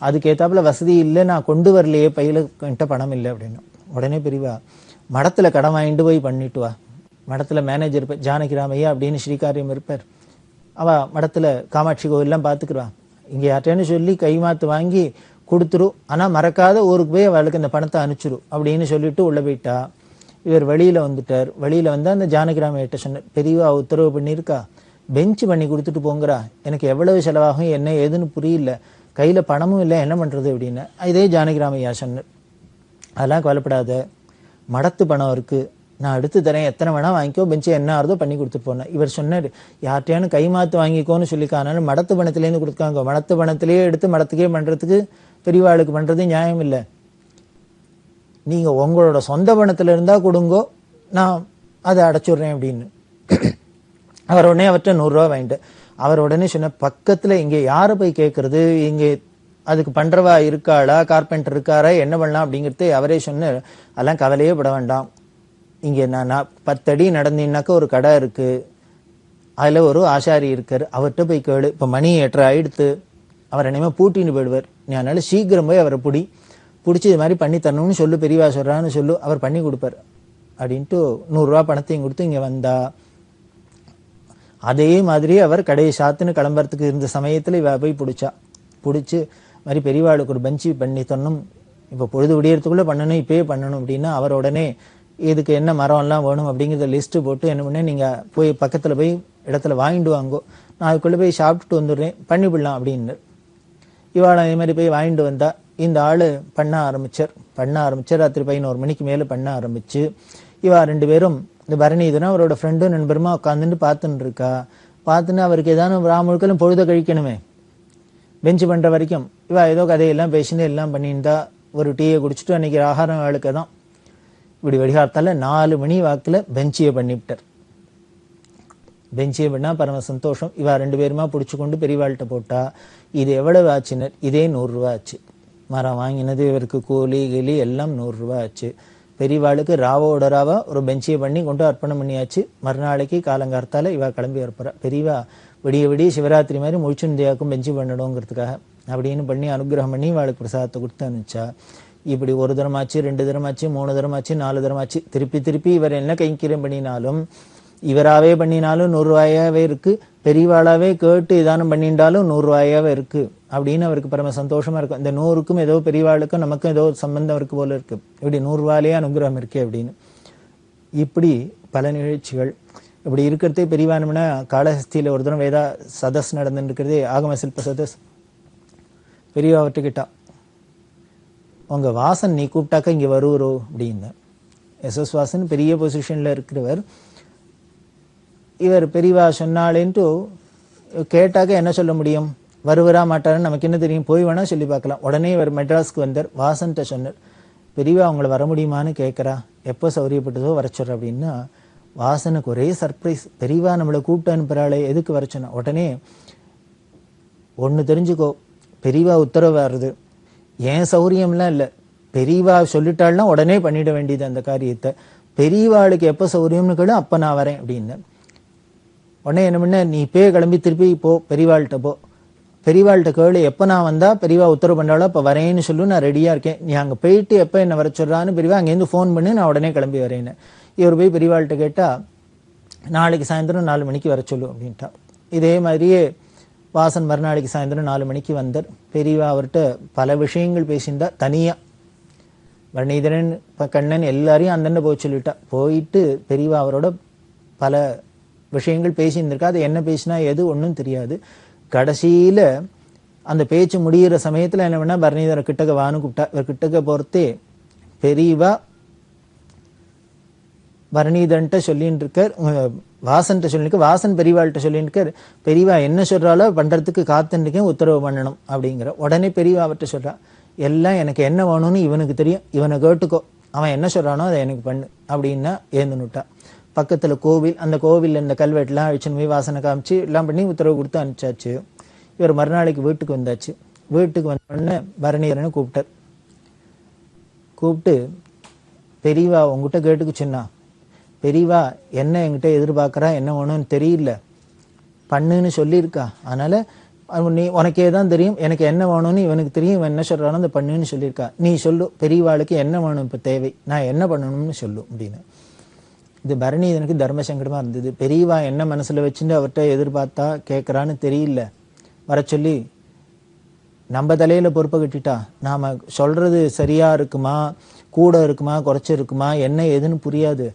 அதுக்கு ஏத்தாப்புல வசதி இல்லை, நான் கொண்டு வரலையே, பையில என்கிட்ட பணம் இல்லை அப்படின்னு. உடனே பெரியவா மடத்துல கடன் வாங்கிட்டு போய் பண்ணிட்டு வா. மடத்துல மேனேஜர் இருப்பார், ஜானகிராமையா அப்படின்னு ஸ்ரீகாரியம் இருப்பார். அவ மடத்துல காமாட்சி கோவில்லாம் பார்த்துக்குறான். இங்க யார்ட்டேன்னு சொல்லி கைமாத்து வாங்கி கொடுத்துரு, ஆனா மறக்காத ஊருக்கு போய் அவளுக்கு இந்த பணத்தை அனுப்பிச்சிரு அப்படின்னு சொல்லிட்டு உள்ள போயிட்டா. இவர் வெளியில வந்துட்டார். வெளியில வந்து அந்த ஜானகிராமையிட்ட சொன்னார், பெரியவா உத்தரவு பண்ணியிருக்கா, பெஞ்சு பண்ணி கொடுத்துட்டு போங்கிறா, எனக்கு எவ்வளவு செலவாகும் என்ன ஏதுன்னு புரியல, கையில பணமும் இல்லை, என்ன பண்றது அப்படின்னு. இதே ஜானகிராமையா சொன்னார், அதெல்லாம் கவலைப்படாத, மடத்து பணம் இருக்கு, நான் எடுத்து தரேன், எத்தனை வேணா வாங்கிக்கோ, பெஞ்சு என்ன ஆறுதோ பண்ணி கொடுத்துட்டு போனேன். இவர் சொன்னார், யார்ட்டையானு கைமாத்து வாங்கிக்கோன்னு சொல்லிக்கானால மடத்து பணத்திலேருந்து கொடுத்தாங்க. மடத்து பணத்திலேயே எடுத்து மடத்துக்கே பண்றதுக்கு பெரியவாளுக்கு பண்றது நியாயம் இல்லை. நீங்க உங்களோட சொந்த பணத்துல இருந்தா கொடுங்கோ, நான் அதை அடைச்சுடுறேன் அப்படின்னு. அவர் உடனே அவர்கிட்ட 100 ரூபா வாங்கிட்டு அவர் உடனே சொன்ன, பக்கத்துல இங்க யாரை போய் கேட்கறது, இங்க அதுக்கு பண்றவா இருக்காளா, கார்பெண்டர் இருக்காரா, என்ன பண்ணலாம் அப்படிங்கிறது அவரே சொன்னார். அதெல்லாம் கவலையே பட வேண்டாம், இங்க நான் 10 அடி நடந்தீங்கன்னாக்க ஒரு கடை இருக்கு, அதுல ஒரு ஆசாரி இருக்காரு, அவர்கிட்ட போய் கேளு. இப்ப மணி 8:30 ஆயிடுத்து, அவர் இனிமே பூட்டின்னு போயிடுவார், நீ அதனால சீக்கிரம் போய் அவரை பிடிச்சி இது மாதிரி பண்ணி தரணும்னு சொல்லு, பெரியவா சொல்றான்னு சொல்லு, அவர் பண்ணி கொடுப்பார் அப்படின்ட்டு 100 ரூபா பணத்தையும் கொடுத்து இங்க வந்தா. அதே மாதிரி அவர் கடையை சாத்துன்னு கிளம்புறதுக்கு இருந்த சமயத்துல இவ போய் பிடிச்சு மாதிரி பெரியவாளுக்கு ஒரு பெஞ்சு பண்ணி தரணும், இப்ப பொழுது விடியறதுக்குள்ள பண்ணணும், இப்பயே பண்ணணும் அப்படின்னா அவர் உடனே இதுக்கு என்ன மரம் எல்லாம் வேணும் அப்படிங்கிறத லிஸ்ட் போட்டு என்ன பண்ண, நீங்க போய் பக்கத்துல போய் இடத்துல வாங்கிட்டு வாங்கோ, நான் அதுக்குள்ள போய் சாப்பிட்டுட்டு வந்துடுறேன், பண்ணிவிடலாம் அப்படின்னு. இவாள் அதே மாதிரி போய் வாங்கிட்டு வந்தா. இந்த ஆளு பண்ண ஆரம்பிச்சார். ராத்திரி 11 மணிக்கு மேல பண்ண ஆரம்பிச்சு இவா 2 பேரும் இந்த பரணிதனா அவரோட ஃப்ரெண்டும் நண்பருமா உட்காந்துட்டு பார்த்துன்னு இருக்கா. பார்த்துன்னு அவருக்கு ஏதாவது ராமுழுக்கெல்லாம் பொழுத கழிக்கணுமே, பெஞ்சு பண்ற வரைக்கும் இவா ஏதோ கதையெல்லாம் பேசின்னு எல்லாம் பண்ணியிருந்தா. ஒரு டீயை குடிச்சிட்டு அன்னைக்கு ஆகாரம் வேலைக்கு தான் இப்படி வெடிகாலத்தால 4 மணி வாக்குல பெஞ்சியை பண்ணிவிட்டார். பெஞ்சியை பண்ணா பரம சந்தோஷம். இவா 2 பேருமா பிடிச்சு கொண்டு பெரியவாள்கிட்ட போட்டா. இது எவ்வளவு ஆச்சுனர், இதே 100 ரூபா ஆச்சு. மரம் வாங்கினது, இவருக்கு கூலி கிளி எல்லாம் 100 ரூபா ஆச்சு. பெரியவாளுக்கு ராவோட ராவா ஒரு பெஞ்சியை பண்ணி கொண்டு அர்ப்பணம் பண்ணியாச்சு. மறுநாளைக்கு காலங்கார்த்தால இவா கிளம்பி வரப்போறா. பெரியவா விடிய விடிய சிவராத்திரி மாதிரி முழிச்சுந்தியாக்கும் பெஞ்சு பண்ணணுங்கிறதுக்காக அப்படின்னு பண்ணி அனுகிரகம் பண்ணி அவளுக்கு பிரசாதத்தை கொடுத்து அனுப்பிச்சா. இப்படி ஒரு தரமாச்சு, 2 தரமாச்சு, 3 தரமாச்சு, 4 தரமாச்சு. திருப்பி திருப்பி இவர் என்ன கைங்கரியம் பண்ணினாலும், இவராகவே பண்ணினாலும் 100 ரூபாயாவே இருக்கு, பெரியவாளாவே கேட்டு இதானம் பண்ணிட்டாலும் 100 ரூபாயாவே இருக்கு அப்படின்னு அவருக்கு பரம சந்தோஷமா இருக்கும். இந்த 100க்கும் ஏதோ பெரியவாளுக்கும் நமக்கும் ஏதோ சம்பந்தம் இருக்கு போல இருக்கு, இப்படி 100 ரூபாயிலேயே அனுகிரகம் இருக்கே அப்படின்னு. இப்படி பல நிகழ்ச்சிகள் இப்படி இருக்கிறதே பெரியவானம்னா, காளஹஸ்தியில ஒரு தினம் வேதா சதஸ் நடந்துட்டு இருக்கிறதே, ஆகம சில்ப சதஸ். பெரியவா அவர்கிட்ட கேட்டா, உங்க வாசன் நீ கூப்பிட்டாக்க இங்க வருவரோ அப்படின்னு. எஸ் வாசன் பெரிய பொசிஷன்ல இருக்கிறவர். இவர் பெரியவா சொன்னாலேன்ட்டு கேட்டாக்க என்ன சொல்ல முடியும், வருவரா மாட்டாருன்னு நமக்கு என்ன தெரியும், போய் வேணா சொல்லி பார்க்கலாம். உடனே இவர் மெட்ராஸ்க்கு வந்தார், வாசன்கிட்ட சொன்னார், பெரியவா அவங்கள வர முடியுமான்னு கேட்கறா, எப்போ சௌரியப்பட்டதோ வரச்சொற அப்படின்னா. வாசனுக்கு ஒரே சர்ப்ரைஸ், பெரியவா நம்மளை கூப்பிட்டு அனுப்புறாளே எதுக்கு வர சொன்னா. உடனே ஒன்று தெரிஞ்சுக்கோ, பெரியவா உத்தரவு வருது, ஏன் சௌரியம்லாம் இல்லை, பெரியவா சொல்லிட்டாள்னா உடனே பண்ணிட வேண்டியது அந்த காரியத்தை. பெரியவாளுக்கு எப்போ சௌரியம்னு கேளு, அப்போ நான் வரேன் அப்படின்னு. உடனே என்ன பண்ண, நீ இப்பயே கிளம்பி திருப்பி போ, பெரியவாள்கிட்ட போ, பெரியவாள்கிட்ட கேளு, எப்போ நான் வந்தா பெரியவா உத்தரவு பண்ணாலோ அப்போ வரேன்னு சொல்லு, நான் ரெடியா இருக்கேன், நீ அங்கே போயிட்டு எப்போ என்ன வர சொல்றான்னு பெரியவா அங்கேருந்து ஃபோன் பண்ணி நான் உடனே கிளம்பி வரேன்னு. இவர் போய் பெரியவாள்கிட்ட கேட்டா, நாளைக்கு சாயந்தரம் 4 மணிக்கு வர சொல்லு அப்படின்ட்டா. இதே மாதிரியே வாசன் மறுநாளைக்கு சாயந்தரம் 4 மணிக்கு வந்தார். பெரியவா அவர்கிட்ட பல விஷயங்கள் பேசியிருந்தா. தனியா வர்ணீதரன் கண்ணன் எல்லாரையும் அந்தண்ட போய் சொல்லிட்டா. போயிட்டு பெரியவா அவரோட பல விஷயங்கள் பேசியிருந்திருக்கா. அது என்ன பேசினா எது ஒன்றும் தெரியாது. கடைசியில அந்த பேச்சு முடிகிற சமயத்துல என்ன பண்ணா, பரணிதர கிட்டக்க வான்னு கூப்பிட்டா. இவர் கிட்டக்க போறதே பெரியவா பரணிதன்ட்ட சொல்லிட்டு இருக்கார், வாசன்ட்ட சொல்லியிருக்க, வாசன் பெரியவாள்கிட்ட சொல்லிட்டு இருக்கார், பெரியவா என்ன சொல்றாலோ பண்றதுக்கு காத்துருக்கேன், உத்தரவு பண்ணணும் அப்படிங்கிற. உடனே பெரியவா அவர்கிட்ட சொல்றா, எல்லாம் எனக்கு என்ன வேணும்னு இவனுக்கு தெரியும், இவனை கேட்டுக்கோ, அவன் என்ன சொல்றானோ அதை எனக்கு பண்ணு அப்படின்னா ஏந்துனுட்டா. பக்கத்துல கோவில், அந்த கோவில் இந்த கல்வெட்டுலாம் அழிச்சுன்னு போய் வாசனை காமிச்சு எல்லாம் பண்ணி உத்தரவு கொடுத்து அனுப்பிச்சாச்சு. இவர் மறுநாளைக்கு வீட்டுக்கு வந்தாச்சு. வீட்டுக்கு வந்த உடனே பரணிதரனை கூப்பிட்டார். கூப்பிட்டு, பெரியவா உங்ககிட்ட கேட்டுக்கு சொன்னா, பெரியவா என்ன என்கிட்ட எதிர்பார்க்கறா, என்ன வேணும்னு தெரியல, பண்ணுன்னு சொல்லியிருக்கா, அதனால நீ உனக்கே தான் தெரியும், எனக்கு என்ன வேணும்னு இவனுக்கு தெரியும், இவன் என்ன சொல்றானோ அந்த பண்ணுன்னு சொல்லியிருக்கா, நீ சொல்லு பெரியவாளுக்கு என்ன வேணும் இப்போ தேவை, நான் என்ன பண்ணணும்னு சொல்லு அப்படின்னு. இது பரணிதனுக்கு தர்ம சங்கடமா இருந்தது. பெரியவா என்ன மனசுல வச்சுட்டு அவர்கிட்ட எதிர்பார்த்தா கேட்கறான்னு தெரியல. வர சொல்லி நம்ம தலையில பொறுப்பை கட்டிட்டா, நாம சொல்றது சரியா இருக்குமா, கூட இருக்குமா, குறைச்சி இருக்குமா, என்ன ஏதுன்னு புரியாது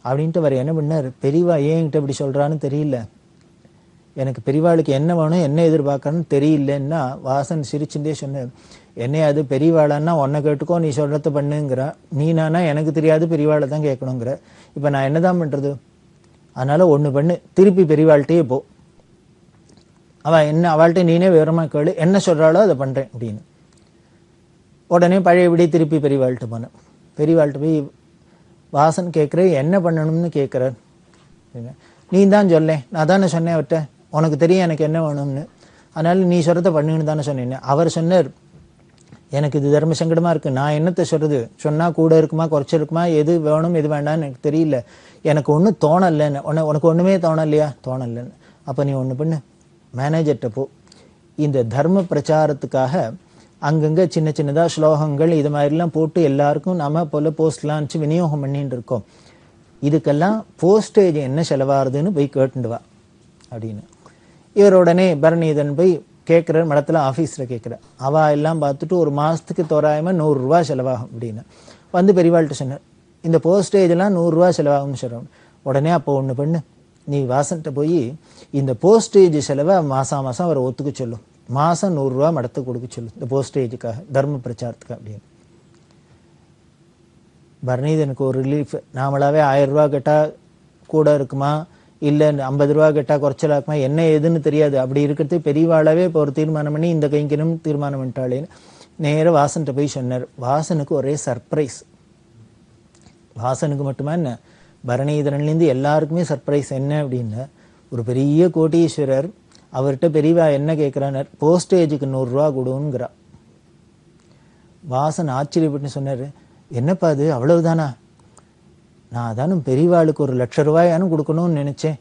அப்படின்ட்டு அவர் என்ன பண்ணார், பெரியவா ஏன் என்கிட்ட இப்படி சொல்றான்னு தெரியல, எனக்கு பெரியவாளுக்கு என்ன வேணும் என்ன எதிர்பார்க்கறன்னு தெரியலன்னா. வாசன் சிரிச்சுட்டே சொன்னார், என்னைய அது பெரியவாளான்னா உன்னை கேட்டுக்கோ, நீ சொல்றத பண்ணுங்கிற, நீ நானா எனக்கு தெரியாது பெரியவாளை தான் கேட்கணுங்கிற, இப்ப நான் என்னதான் பண்றது, அதனால ஒண்ணு பண்ணு, திருப்பி பெரியவாள்கிட்டயே போ, அவள்கிட்ட நீனே விவரமா கேளு, என்ன சொல்றாளோ அதை பண்றேன் அப்படின்னு. உடனே பழையபடி திருப்பி பெரியவாள்கிட்ட போனேன். பெரியவாள்கிட்ட போய் வாசன் கேட்குற என்ன பண்ணணும்னு கேட்குறார். நீ தான் சொல்ல, நான் தானே சொன்னேன் அவர்கிட்ட, உனக்கு தெரியும் எனக்கு என்ன வேணும்னு, அதனால நீ சொல்றத பண்ணுன்னு தானே சொன்னேன். அவர் சொன்னார், எனக்கு இது தர்ம சங்கடமா இருக்கு, நான் என்னத்தை சொல்றது, சொன்னா கூட இருக்குமா குறைச்சிருக்குமா, எது வேணும் எது வேண்டாம்னு எனக்கு தெரியல, எனக்கு ஒன்றும் தோணலைன்னு. உனக்கு ஒண்ணுமே தோணலையா, தோணலைன்னு. அப்ப நீ ஒண்ணு பண்ணு, மேனேஜர்கிட்ட போ, இந்த தர்ம பிரச்சாரத்துக்காக அங்கங்க சின்ன சின்னதா ஸ்லோகங்கள் இது மாதிரிலாம் போட்டு எல்லாருக்கும் நாம போல போஸ்ட்லாம் அனுப்பிச்சு விநியோகம் பண்ணிட்டு இருக்கோம், இதுக்கெல்லாம் போஸ்டேஜ் என்ன செலவாகுதுன்னு போய் கேட்டுண்டு வா அப்படின்னு. இவர் உடனே பரணிதன் போய் கேட்குற மடத்துல ஆஃபீஸில் கேட்குற, அவா எல்லாம் பார்த்துட்டு ஒரு மாதத்துக்கு தோராயமாக 100 ரூபா செலவாகும் அப்படின்னு. வந்து பெரியவாள்கிட்ட சொன்னார், இந்த போஸ்டேஜெல்லாம் 100 ரூபா செலவாகும்னு சொல்கிறோம். உடனே அப்போ ஒன்று பண்ணு, நீ வாசன்கிட்ட போய் இந்த போஸ்டேஜ் செலவை மாதம் மாதம் அவரை ஒத்துக்க சொல்லும், மாதம் 100 ரூபா மடத்துக்கு கொடுக்க சொல்லும் இந்த போஸ்டேஜுக்காக தர்ம பிரச்சாரத்துக்கு அப்படின்னு. பரணிதனுக்கு ஒரு ரிலீஃப், நாமளாவே 1000 ரூபா கேட்டால் கூட இருக்குமா, இல்லை 50 ரூபா கேட்டால் குறைச்சலா இருக்குமா, என்ன ஏதுன்னு தெரியாது. அப்படி இருக்கிறது பெரியவாளாவே இப்போ ஒரு தீர்மானம் பண்ணி இந்த கைங்கனும் தீர்மானம் பண்ணிட்டாளேன்னு நேராக வாசன்கிட்ட போய் சொன்னார். வாசனுக்கு ஒரே சர்ப்ரைஸ். வாசனுக்கு மட்டுமா என்ன, பரணிதரன்லேருந்து எல்லாருக்குமே சர்ப்ரைஸ். என்ன அப்படின்னா, ஒரு பெரிய கோட்டீஸ்வரர், அவர்கிட்ட பெரியவா என்ன கேட்குறான்னு, போஸ்டேஜுக்கு 100 ரூபா கொடுங்கிறா. வாசன் ஆச்சரியப்பட்டு சொன்னார், என்னப்பா அது அவ்வளவுதானா, நான் அதானும் பெரியவாளுக்கு 1,00,000 ரூபாயானும் கொடுக்கணும்னு நினைச்சேன்,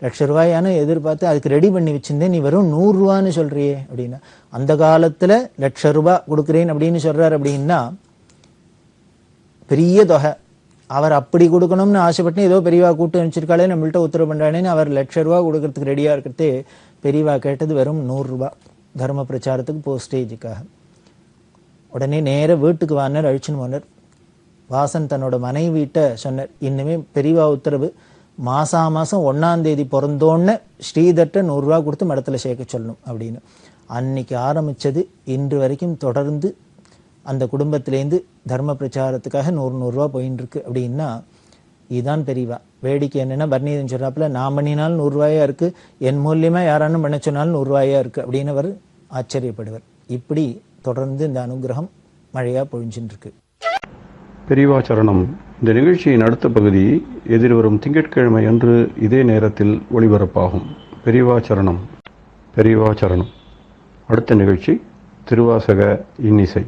1,00,000 எதிர்பார்த்து அதுக்கு ரெடி பண்ணி வச்சிருந்தேன், நீ வெறும் 100 ரூபான்னு சொல்றியே அப்படின்னா. அந்த காலத்துல 1,00,000 ரூபாய் கொடுக்குறேன் அப்படின்னு சொல்றாரு அப்படின்னா பெரிய தொகை. அவர் அப்படி கொடுக்கணும்னு ஆசைப்பட்டு ஏதோ பெரியவா கூட்டு அனுப்பிச்சிருக்காளே, நம்மள்ட்ட உத்தரவு பண்றானேன்னு அவர் 1,00,000 ரூபாய் கொடுக்கறதுக்கு ரெடியா இருக்கிறதே பெரியவா கேட்டது வெறும் 100 ரூபாய் தர்ம பிரச்சாரத்துக்கு போஸ்டேஜுக்காக. உடனே நேர வீட்டுக்கு வானர் அழிச்சுன்னு போனார். வாசன் தன்னோட மனைவிட்ட சொன்னார், இன்னுமே பெரியவா உத்தரவு, மாசம் 1ஆம் தேதி பிறந்தோன்னு ஸ்ரீதர்ட்ட 100 ரூபாய் கொடுத்து மடத்துல சேர்க்க சொல்லணும் அப்படின்னு. அன்னைக்கு ஆரம்பிச்சது இன்று வரைக்கும் தொடர்ந்து அந்த குடும்பத்திலேருந்து தர்ம பிரச்சாரத்துக்காக 100 ரூபாய் போயின்னு இருக்கு அப்படின்னா இதுதான் பெரியவா. வேடிக்கை என்னன்னா, பர்ணீதன் சொல்றாப்புல, நான் பண்ணினாலும் 100 ரூபாயா இருக்கு, என் மூலியமா யாரானும் பண்ண சொன்னாலும் 100 ரூபாயா இருக்கு அப்படின்னு அவர் ஆச்சரியப்படுவார். இப்படி தொடர்ந்து இந்த அனுகிரகம் மழையா பொழிஞ்சுட்டு இருக்கு. பெரியவா சரணம். இந்த நிகழ்ச்சியின் அடுத்த பகுதி எதிர்வரும் திங்கட்கிழமை அன்று இதே நேரத்தில் ஒளிபரப்பாகும். பெரியவா சரணம். பெரியவா சரணம். அடுத்த நிகழ்ச்சி திருவாசக இன்னிசை.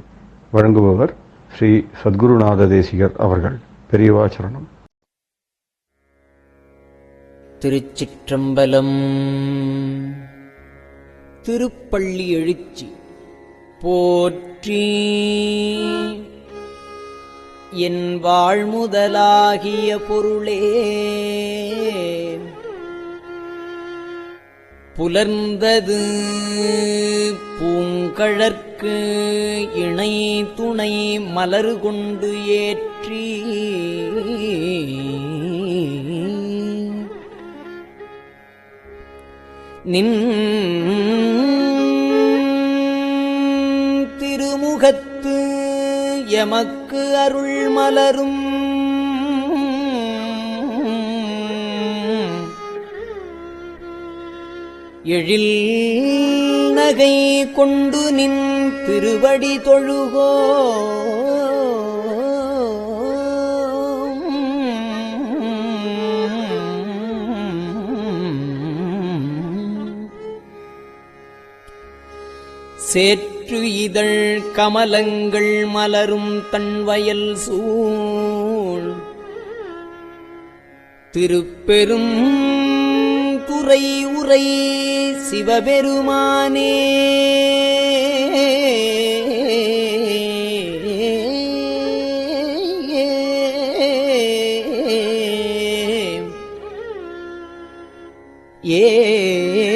வழங்குபவர் ஸ்ரீ சத்குருநாத தேசிகர் அவர்கள். பெரியவா சரணம். திருச்சிற்றம்பலம். திருப்பள்ளி எழுச்சி போற்றி. என் வாழ்முதலாகிய பொருளே புலர்ந்தது பூங்கழற்கு இணை துணை மலர் கொண்டு ஏற்றி நின் திருமுகத்து எமக்கு அருள் மலரும் எழில் நகை கொண்டு நின் திருவடி தொழுகோ. சேற்று இதழ் கமலங்கள் மலரும் தன்வயல் சூழ் திருப்பெரும் துறை உரை சிவபெருமானே.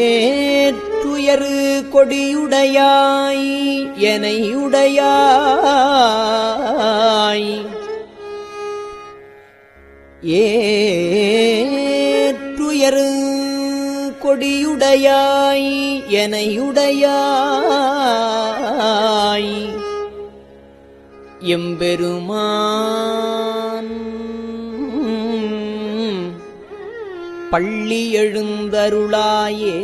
ஏற்றுயரு கொடியுடையாய் எனையுடையாய் ஏற்றுயரு கொடியுடையாய் எனையுடையாய் எம்பெருமான் பள்ளி எழுந்தருளாயே.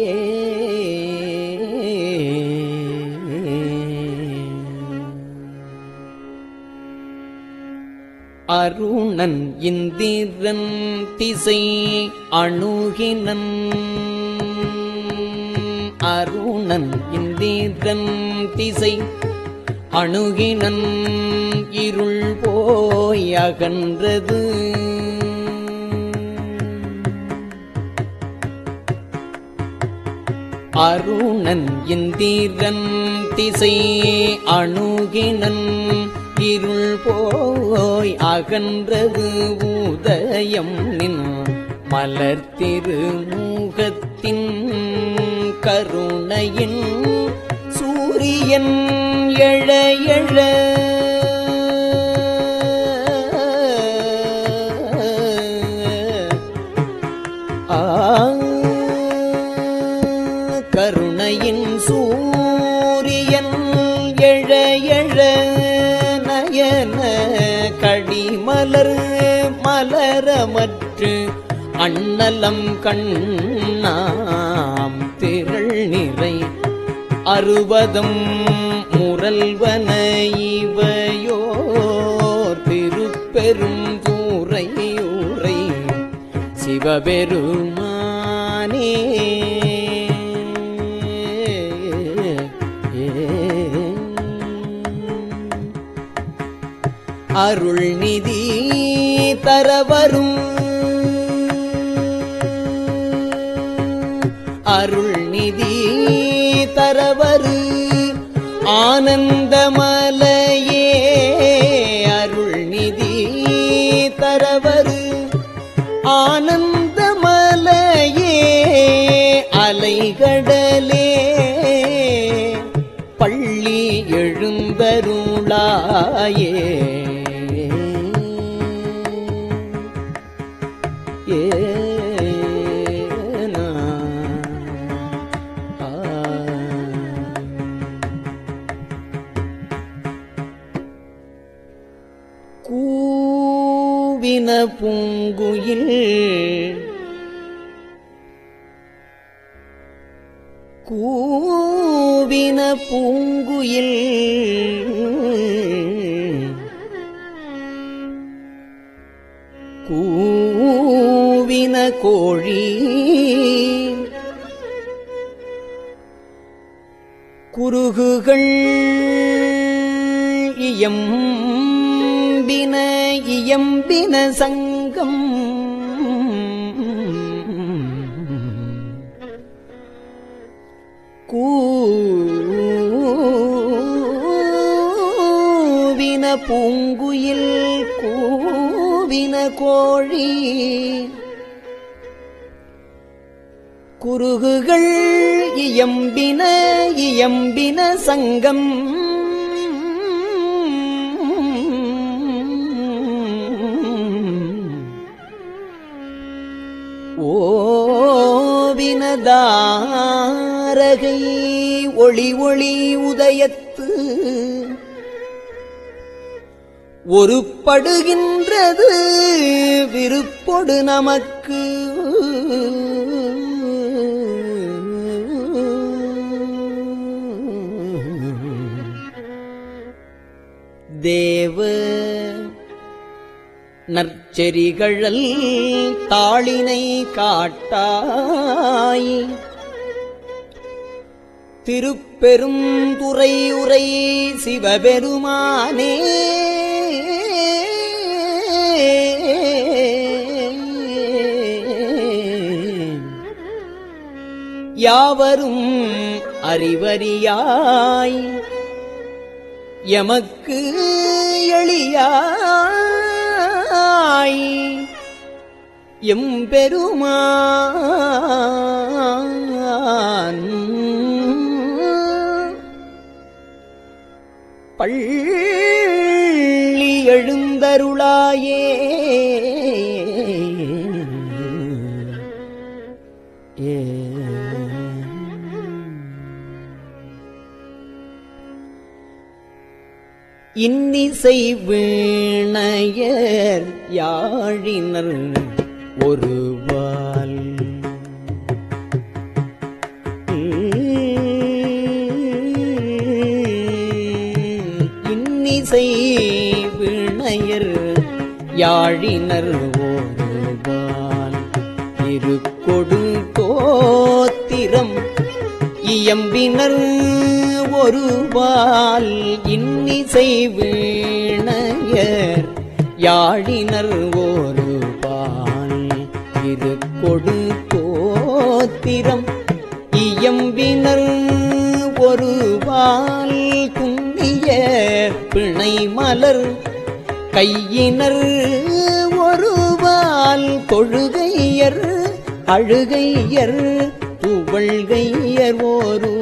அருணன் இந்திரன் திசை அணுகினன் அருணன் இந்திரன் திசை அணுகினன் இருள் போய் அகன்றது. அருணன் இந்திரன் திசை அணுகினன் இருள் போய் அகன்றது. உதயம் நின் மலர் திருமுகத்தின் கருணையின் சூரியன் எழ எழ கருணையின் சூரியன் எழ எழ நயன கடிமலர் மலரமற்று அண்ணலம் கண்ணாம் திரள் நிறை அறுபதம் முரல்வன இவையோர் திருப்பெரும் தூரை உரை சிவபெருமானே. அருள் நிதி தரவரும் அருள்நிதி தரவரு ஆனந்தமலையே அருள்நிதி தரவரு ஆனந்தமலையே அலைகடலே பள்ளி எழுந்தருளாயே கூவின பூங்குயில் கூவின பூங்குயில் கூவின கோழி குருகுகள் இயம்பின சங்கம் கூவின பூங்குயில் கூவின கோழி குருகுகள் இயம்பின சங்கம் ஓவினதாரகை ஒளி ஒளி உதயத்து ஒரு படுகின்றது விருப்பொடு நமக்கு தேவ நற்செறிகழல் தாளினை காட்டாய் திருப்பெரும் துறை உரை சிவபெருமானே யாவரும் அறிவறியாய் எமக்கு எளியாய் எம்பெருமான் பள்ளி எழுந்தருளாயே இன்னிசை வீணையர் யாழினர் ஒருவால் இன்னிசை வீணையர் யாழினர் ஒருவால் இருக்கொடு தோத்திரம் இயம்பினர் ஒருவால் இன்னிசை வீணையர் யாழினர் ஒருவால் இருக்கொடு தோத்திரம் இயம்பினர் ஒருவால் துண்ணிய பிணை மலர் கையினர் ஒருவால் தொழுகையர் அழுகையர் துவள்கையர் ஒருவால்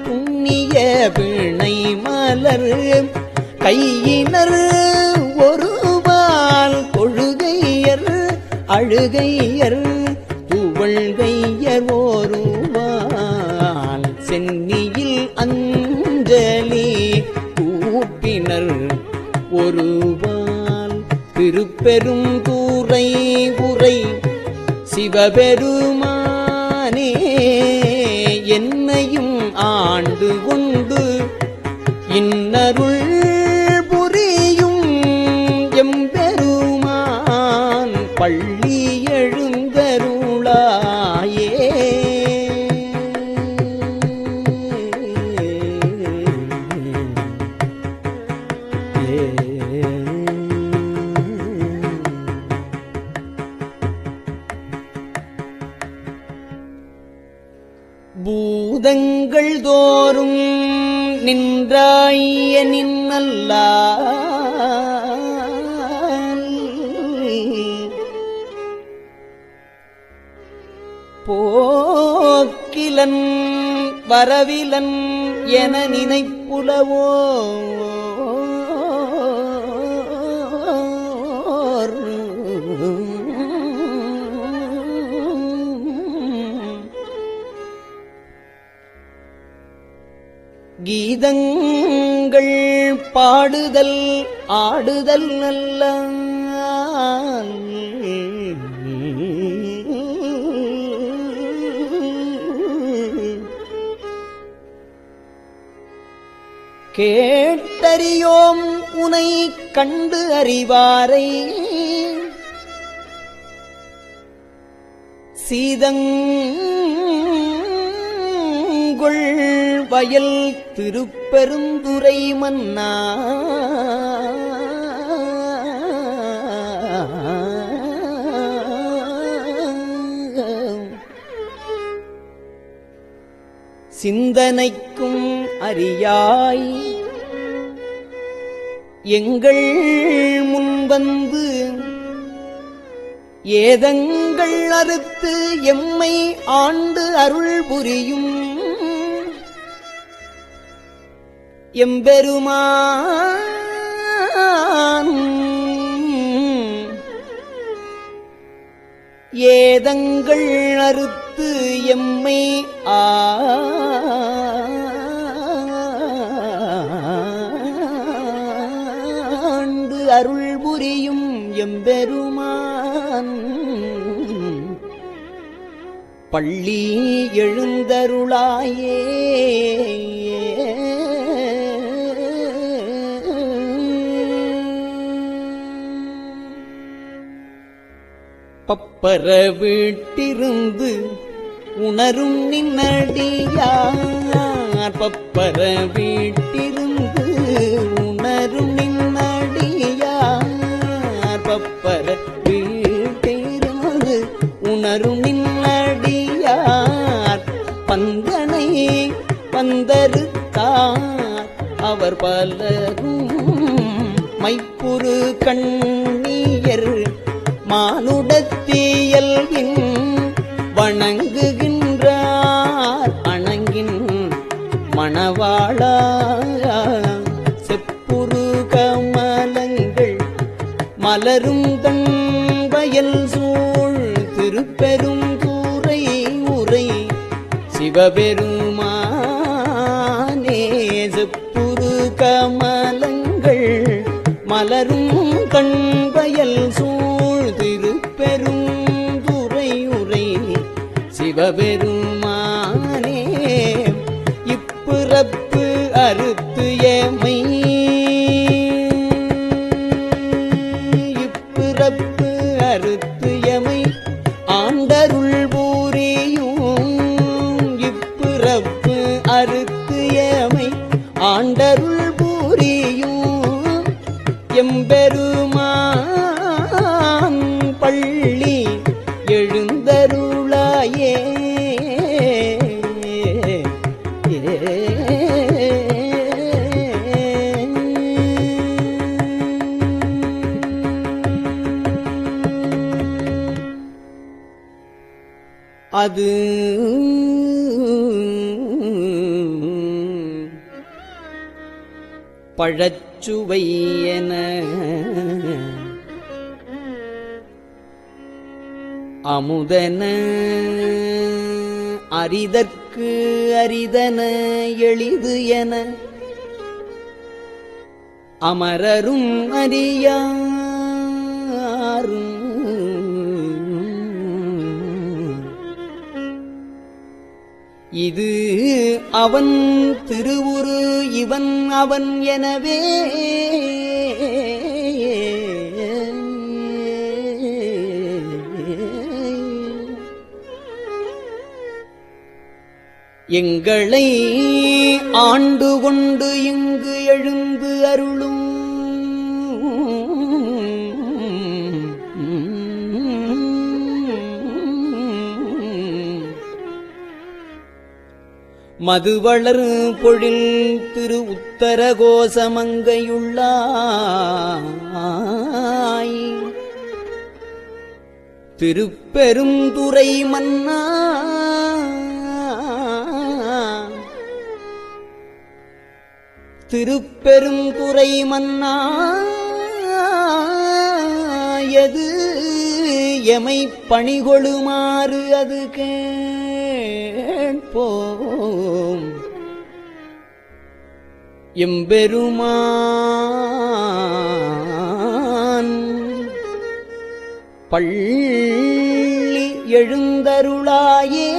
புண்ணிய பிணை மலர் கையினர் ஒருவால் தொழுகையர் அழுகையர் துவள்கையர் ஒருவால் சென்னியில் அஞ்சலி கூப்பினர் ஒருவால் திருப்பெரும் தூரை உரை சிவபெருமானே என்னையும் ஆண்டு கொண்டு இன்னருள் புரியும் எம்பெருமான் பள்ளி எழுந்தருளாயே பூதங்கள் தோறும் நின்றாய நின்னல்லா போக்கிலன் வரவிலன் என நினைப்புலவோ கீதங்கள் பாடுதல் ஆடுதல் நல்ல கேட்டறியோம் உனை கண்டு அறிவாரை சீதங்கொள் வயல் திருப்பெருந்துறை மன்னா சிந்தனைக்கும் அறியாய் எங்கள் முன்வந்து ஏதங்கள் அறுத்து எம்மை ஆண்டு அருள் புரியும் எம்பெருமான் ஏதங்கள் அறுத்து எம்மை ஆண்டு அருள் புரியும் எம்பெருமான் பள்ளி எழுந்தருளாயே பப்பர வீட்டிருந்து உணரும் நின்னடியார் பப்பர வீட்டிருந்து உணரும் நின்னடியார் பப்பர வீட்டிருந்து உணரும் நின்னடியார் பந்தனை பந்தருத்தார் அவர் பலரும் மைப்புரு கண்ணியர் மானுடத்தியல்வின் வணங்குகின்றார் அணங்கின் மணவாளா செப்புரு கமலங்கள் மலரும் தன் வயல் சூழ் திருப்பெரும் தூரை உரை சிவபெருமானே செப்புரு கமலங்கள் மலரும் கண் வயல் சூழ் திருப்பெரும் துறை உரை சிவபெருமானே இப்பிறப்பு அறுத்து எமை இப்பிறப்பு அறுத்து எமை ஆண்டருள் பூரியும் இப்பிறப்பு அறுத்து எமை ஆண்டருள் பூரியும் எம்பெருமான் பள்ளி எழுந்தருளாயே அது பழச்சுவையென அமுதன அரிதற்கு அரிதன எளிது என அமரரும் அறியாரும் இது அவன் திருவுரு இவன் அவன் எனவே எங்களை ஆண்டு கொண்டு இங்கு எழுந்து அருளும் மதுவளர் பொழில் திரு உத்தர கோசமங்கையுள்ளாய் திருப்பெருந்துறை மன்னா திருப்பெருந்துறை மன்னா எது எமை பணிகொளுமாறு அது கேட்போம் எம்பெருமான் பள்ளி எழுந்தருளாயே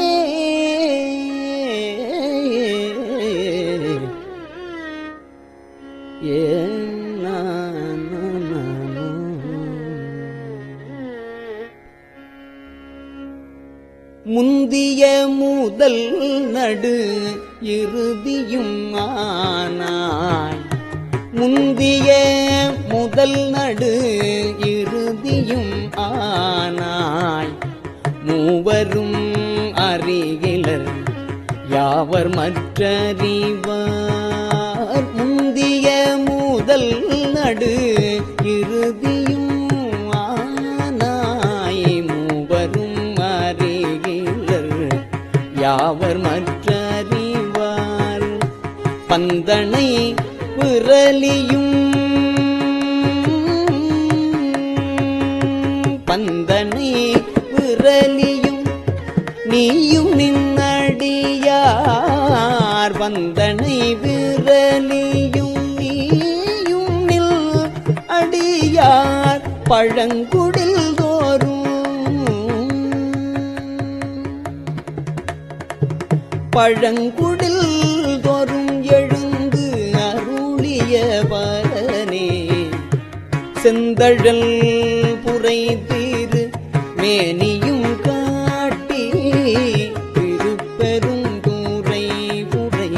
முந்திய முதல் நடு இறுதியும் ஆனாய் முந்திய முதல் நடு இறுதியும் ஆனாய் மூவரும் அறிகிலர் யாவர் மற்றறிவார் முந்திய முதல் நடு இறுதியும் ஆனாய் மூவரும் அறிகிலர் யாவர் மற்றறிவார் பந்தனை விரலியும் பந்தனை விரலியும் நீயும் நின்னடியார் வந்தனை விரலியும் நீயும் நில் அடியார் பழங்குடில் பழங்குடில் தோறும் எழுந்து அருளிய பரனே செந்தழல் புரை தீரு மேனியும் காட்டி திருப்பெருந்துறை புரை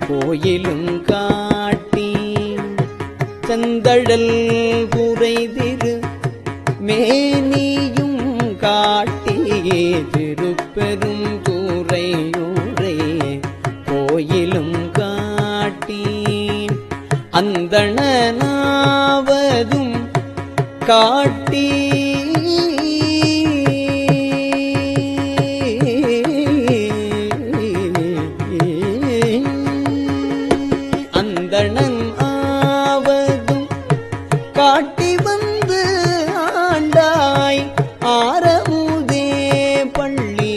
கோயிலும் காட்டி செந்தழல் புரை திரு மேனியும் காட்டி திருப்பெருந்துறை கோயிலும் காட்டி அந்தணனாவதும் காட்டி அந்தணன் ஆவதும் காட்டி வந்து ஆண்டாய் ஆரமுதே பள்ளி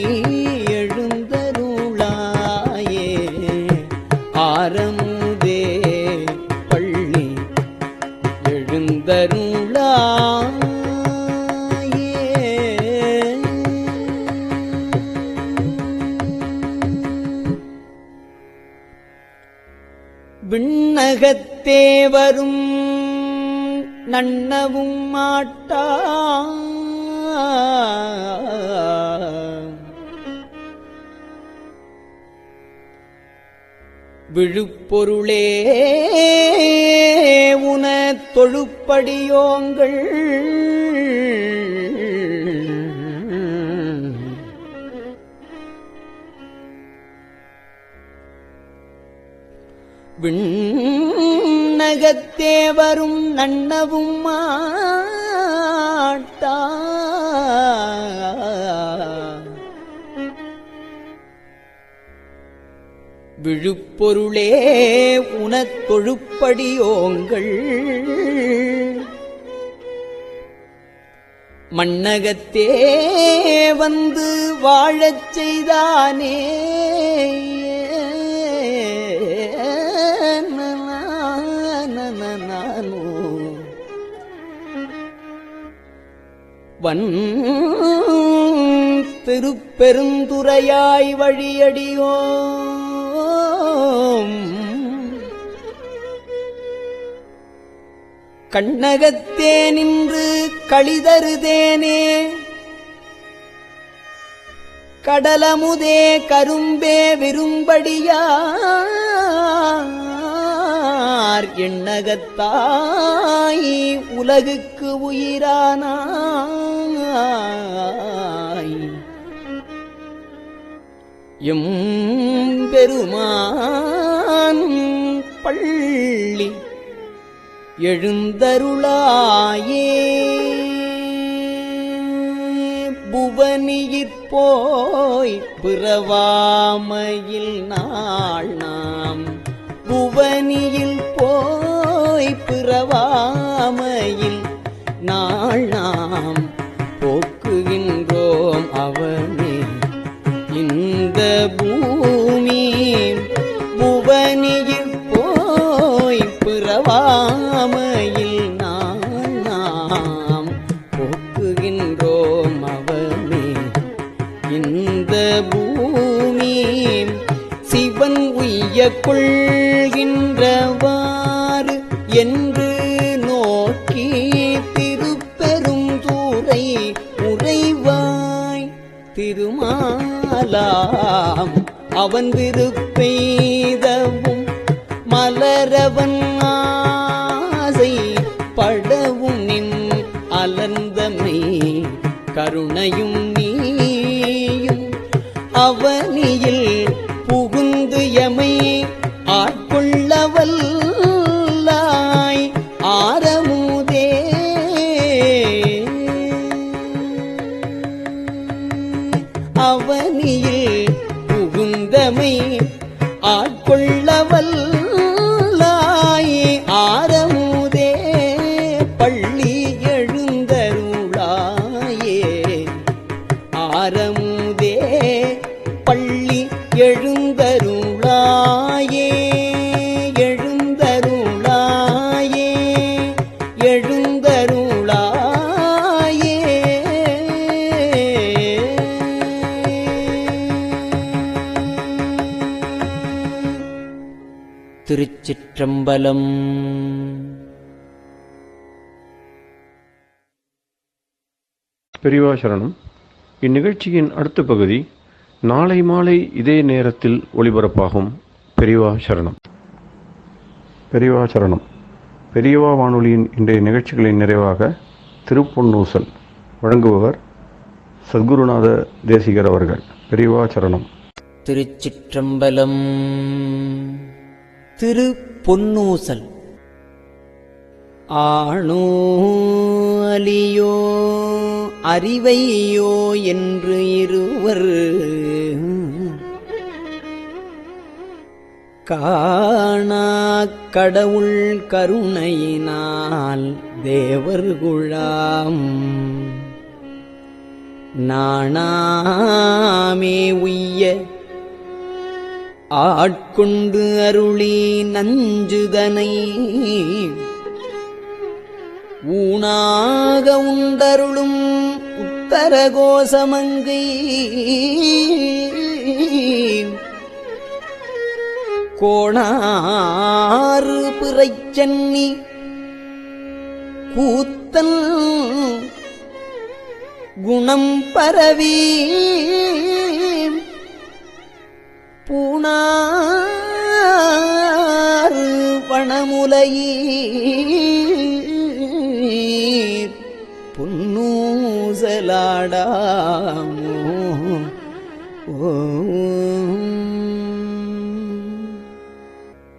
எழுந்தருளாயே ஆரமுதே பள்ளி எழுந்தருளாயே விண்ணகத்தே வரும் நன்னவும் மாட்டா விழுப்பொருளே உன தொழுப்படியோங்கள் விண்ணகத்தே வரும் நன்னவும் மாட்டா விழுப்பொருளே உனத் தொழுப்படியோங்கள் மண்ணகத்தே வந்து வாழச் செய்தானே வன் திருப்பெருந்துறையாய் வழியடியோம் கண்ணகத்தே நின்று களிதருதேனே கடலமுதே கரும்பே விரும்படியார் எண்ணகத்தாய் உலகுக்கு உயிரானாய் எம்பெருமான் பெருமானும் பள்ளி எழுந்தருளாயே புவனியிற்போய் பிறவாமையில் நாள் நாம் புவனியில் போய் பிறவாமையில் நாள் நாம் போக்குகின்றோம் அவனே இந்த பூமி புவனியில் போய் பிறவாமையில் நாள் நாம் போக்குகின்றோம் அவனே இந்த பூமி சிவன் உய்ய கொள்கின்றவாறு என்று நோக்கி திருப்பெரும் தூரை உறைவாய் திருமாலாம் அவன் விருப்பெய்தவும் மலரவன் ஆசை படவும் நின் அலர்ந்தமை கருணையும் நீயும் அவனியில் புகுந்து எமை ஆட்கொள்ளவல்லாய் ஆரமுதே அவனியில் புகுந்தமை ஆட்கொள்ளவல்லாய் ஆரமுதே பள்ளி எழுந்தருளாயே ஆரமுதே பள்ளி எழுந்தருளாயே எழுந்தருளாயே எழுந்தருளாயே திருச்சிற்றம்பலம். பெரியவா சரணம். இந்நிகழ்ச்சியின் அடுத்த பகுதி நாளை மாலை இதே நேரத்தில் ஒளிபரப்பாகும். பெரியவா சரணம். பெரியவா சரணம். பெரியவா வானொலியின் இன்றைய நிகழ்ச்சிகளின் நிறைவாக திருப்பொன்னூசல் வழங்குபவர் சத்குருநாத தேசிகர் அவர்கள். பெரியவா சரணம். திருச்சிற்றம்பலம். திரு பொன்னூசல். ஆணோ அலியோ அறிவையோ என்று இருவர் காணா கடவுள் கருணையினால் தேவர்குழாம் நாணாமே உய்ய ஆட்கொண்டு அருளி நஞ்சுதனை ஊனாக உண்டருளும் உத்தரகோசமங்கை கோணாறு பிறைச்சன்னி கூத்தன் குணம் பரவி பூணாறு வனமுலையீர் பொன்னூசலாடாமோ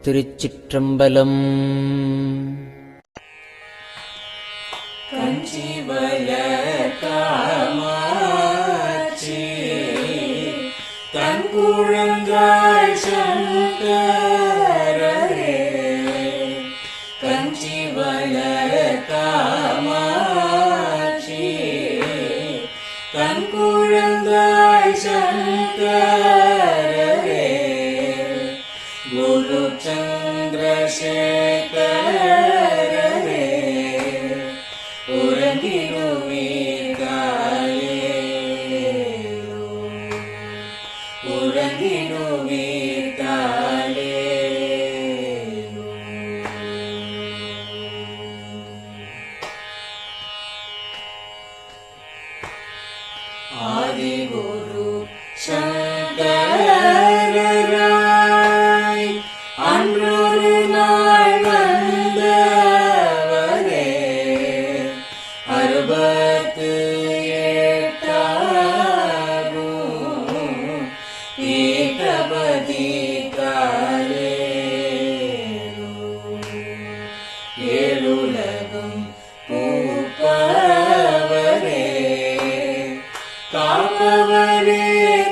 திருச்சிற்றம்பலம். கஞ்சிவல காமாட்சி தன் குழந்தாய் சங்கரரே கஞ்சிவல காமாட்சி தன் குழந்தாய் சங்கரரே குரு சந்திரசேகரரே ஆதிகுரு சங்கரராய் அன்றொரு நாள் உலகும் பூப்பவரே காப்பவரே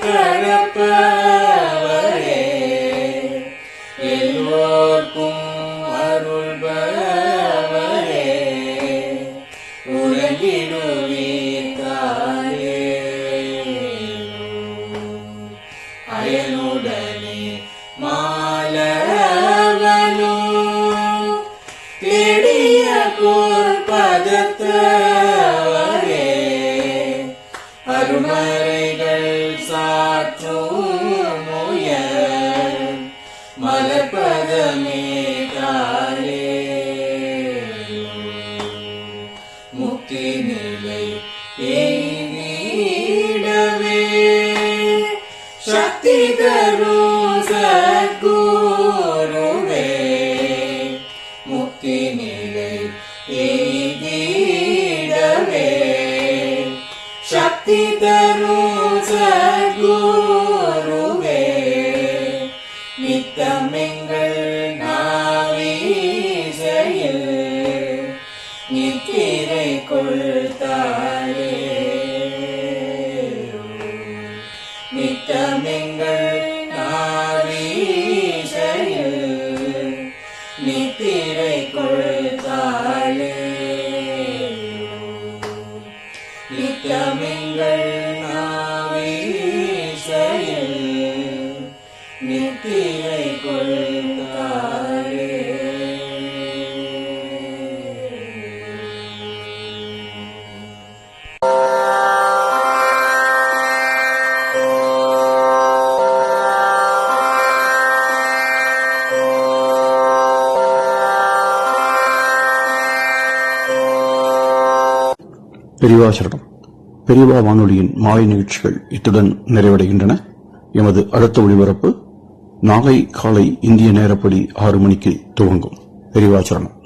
கரப்பவரே எல்லோர்க்கும் அருள்பவரே உலகிடுவீர்காலே அயனுடனே மாலவனோ தேடிய பொற்பதத்தவரே அருமறைகள் சாற்றும் முயல் மலர்பதமே காலே முக்தி நிலை எய்திடவே சக்தி தரும் சத்குருவே முக்தி நிலை எய்திடவே சக்தி தரும் சத்குருவே நித்தமெங்கள் நாவீசையில் நித்திரை கொள்தாயே நித்தமெங்கள் நாவீசையில் நித்திரை கொள்தாளே நித்தமெங்கள் நாவீசையில் நித்திரை கொள்தாளே. பெரியவா சரணம். பெரியவா வானொலியின் மாலை நிகழ்ச்சிகள் இத்துடன் நிறைவடைகின்றன. எமது அடுத்த ஒளிபரப்பு நாளை காலை இந்திய நேரப்படி 6 மணிக்கு துவங்கும். பெரியவா சரணம்.